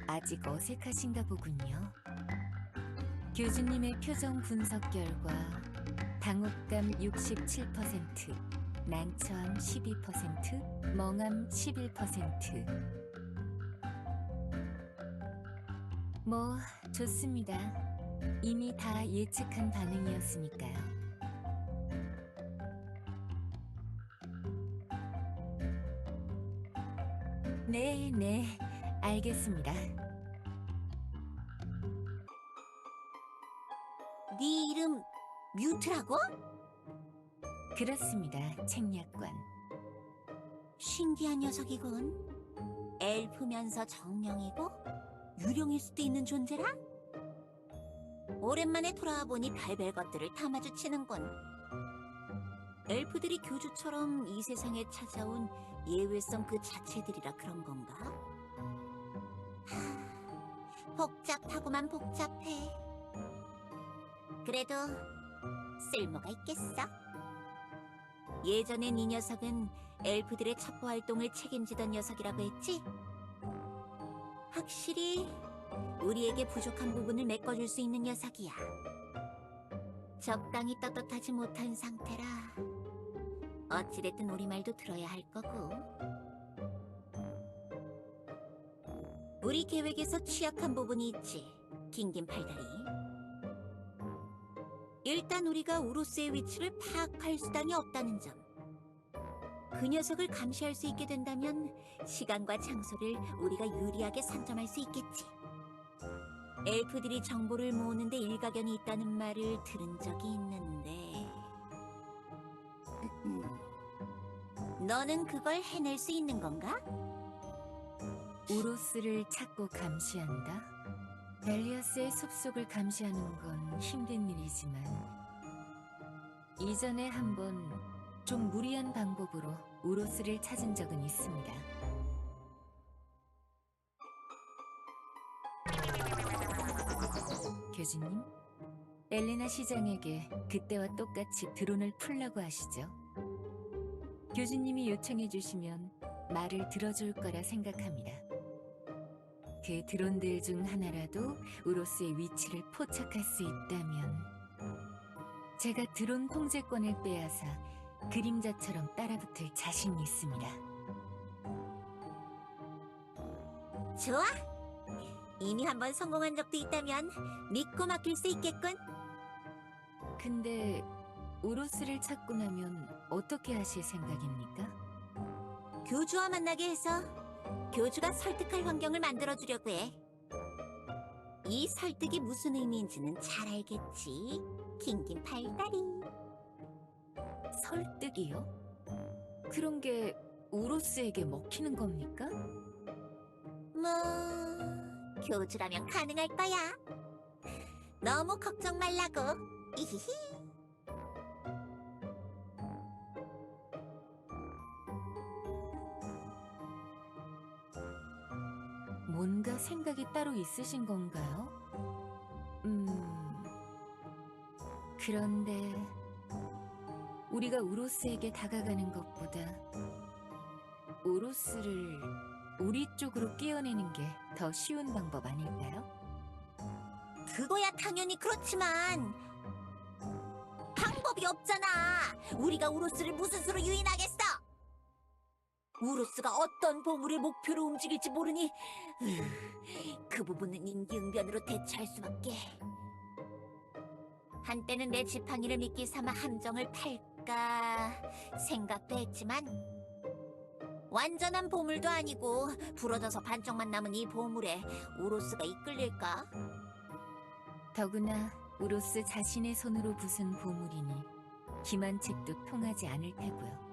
아직 어색하신가 보군요. 교주님의 표정 분석 결과 당혹감 67%, 난처함 12%, 멍함 11%. 뭐 좋습니다. 이미 다 예측한 반응이었으니까요. 네, 알겠습니다. 네 이름 뮤트라고? 그렇습니다, 책략관. 신기한 녀석이군. 엘프면서 정령이고 유령일 수도 있는 존재라? 오랜만에 돌아와 보니 별별 것들을 다 마주치는군. 엘프들이 교주처럼 이 세상에 찾아온 예외성 그 자체들이라 그런 건가? 복잡하고만 복잡해. 그래도 쓸모가 있겠어. 예전엔 이 녀석은 엘프들의 첩보 활동을 책임지던 녀석이라고 했지? 확실히 우리에게 부족한 부분을 메꿔줄 수 있는 녀석이야. 적당히 떳떳하지 못한 상태라 어찌됐든 우리 말도 들어야 할 거고. 우리 계획에서 취약한 부분이 있지, 긴긴 팔다리. 일단 우리가 우로스의 위치를 파악할 수단이 없다는 점. 그 녀석을 감시할 수 있게 된다면 시간과 장소를 우리가 유리하게 선점할 수 있겠지. 엘프들이 정보를 모으는데 일가견이 있다는 말을 들은 적이 있는데 너는 그걸 해낼 수 있는 건가? 우로스를 찾고 감시한다? 벨리어스의 숲속을 감시하는 건 힘든 일이지만 이전에 한번 좀 무리한 방법으로 우로스를 찾은 적은 있습니다. 교주님, 엘레나 시장에게 그때와 똑같이 드론을 풀라고 하시죠. 교주님이 요청해 주시면 말을 들어줄 거라 생각합니다. 그 드론들 중 하나라도 우로스의 위치를 포착할 수 있다면 제가 드론 통제권을 빼앗아 그림자처럼 따라붙을 자신이 있습니다. 좋아! 이미 한번 성공한 적도 있다면 믿고 맡길 수 있겠군. 근데 우로스를 찾고 나면 어떻게 하실 생각입니까? 교주와 만나게 해서 교주가 설득할 환경을 만들어주려고 해. 이 설득이 무슨 의미인지는 잘 알겠지. 긴긴 팔다리. 설득이요? 그런 게 우로스에게 먹히는 겁니까? 뭐... 교주라면 가능할 거야. 너무 걱정 말라고. 이히히. 뭔가 생각이 따로 있으신 건가요? 그런데 우리가 우로스에게 다가가는 것보다 우로스를 우리 쪽으로 끼워내는 게 더 쉬운 방법 아닐까요? 그거야 당연히 그렇지만 방법이 없잖아. 우리가 우로스를 무슨 수로 유인하겠어? 우로스가 어떤 보물을 목표로 움직일지 모르니 그 부분은 임기응변으로 대처할 수밖에. 한때는 내 지팡이를 미끼 삼아 함정을 팔까 생각도 했지만 완전한 보물도 아니고 부러져서 반쪽만 남은 이 보물에 우로스가 이끌릴까? 더구나 우로스 자신의 손으로 부순 보물이니 기만책도 통하지 않을 테고요.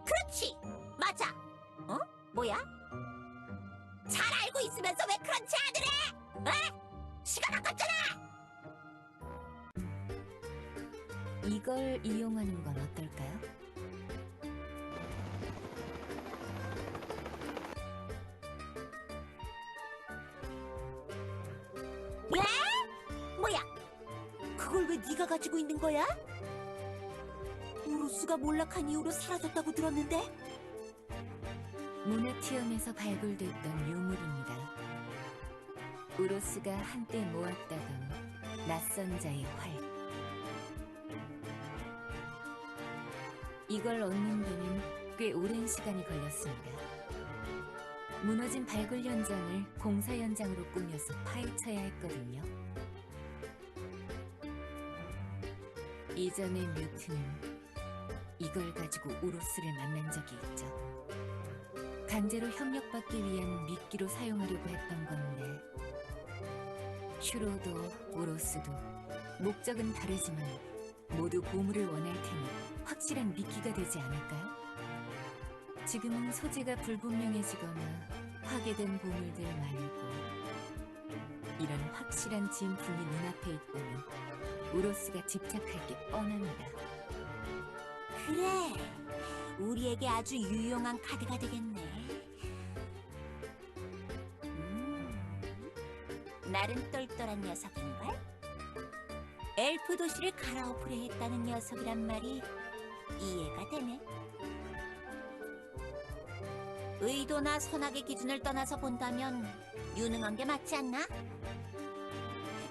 그렇지! 맞아! 어? 뭐야? 잘 알고 있으면서 왜 그런 제안을 해? 에? 시간 아깝잖아! 이걸 이용하는 건 어떨까요? 뭐야? 그걸 왜 네가 가지고 있는 거야? 우루스가 몰락한 이후로 사라졌다고 들었는데? 모나티엄에서 발굴됐던 유물입니다. 우로스가 한때 모았다던 낯선 자의 활. 이걸 얻는 데는 꽤 오랜 시간이 걸렸습니다. 무너진 발굴 현장을 공사 현장으로 꾸며서 파헤쳐야 했거든요. 이전에 뮤트는 이걸 가지고 우로스를 만난 적이 있죠. 강제로 협력받기 위한 미끼로 사용하려고 했던 건데 슈로도 우로스도 목적은 다르지만 모두 보물을 원할 테니 확실한 미끼가 되지 않을까요? 지금은 소재가 불분명해지거나 파괴된 보물들 말고 이런 확실한 진품이 눈앞에 있다면 우로스가 집착할 게 뻔합니다. 그래, 우리에게 아주 유용한 카드가 되겠네. 나름 똘똘한 녀석인걸? 엘프 도시를 갈아엎으려 했다는 녀석이란 말이 이해가 되네. 의도나 선악의 기준을 떠나서 본다면 유능한 게 맞지 않나?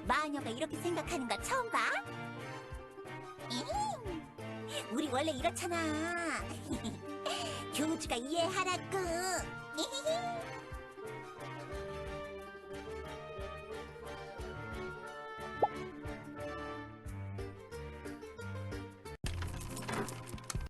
마녀가 이렇게 생각하는 거 처음 봐? 우리 원래 이렇잖아. 교주가 이해하라고.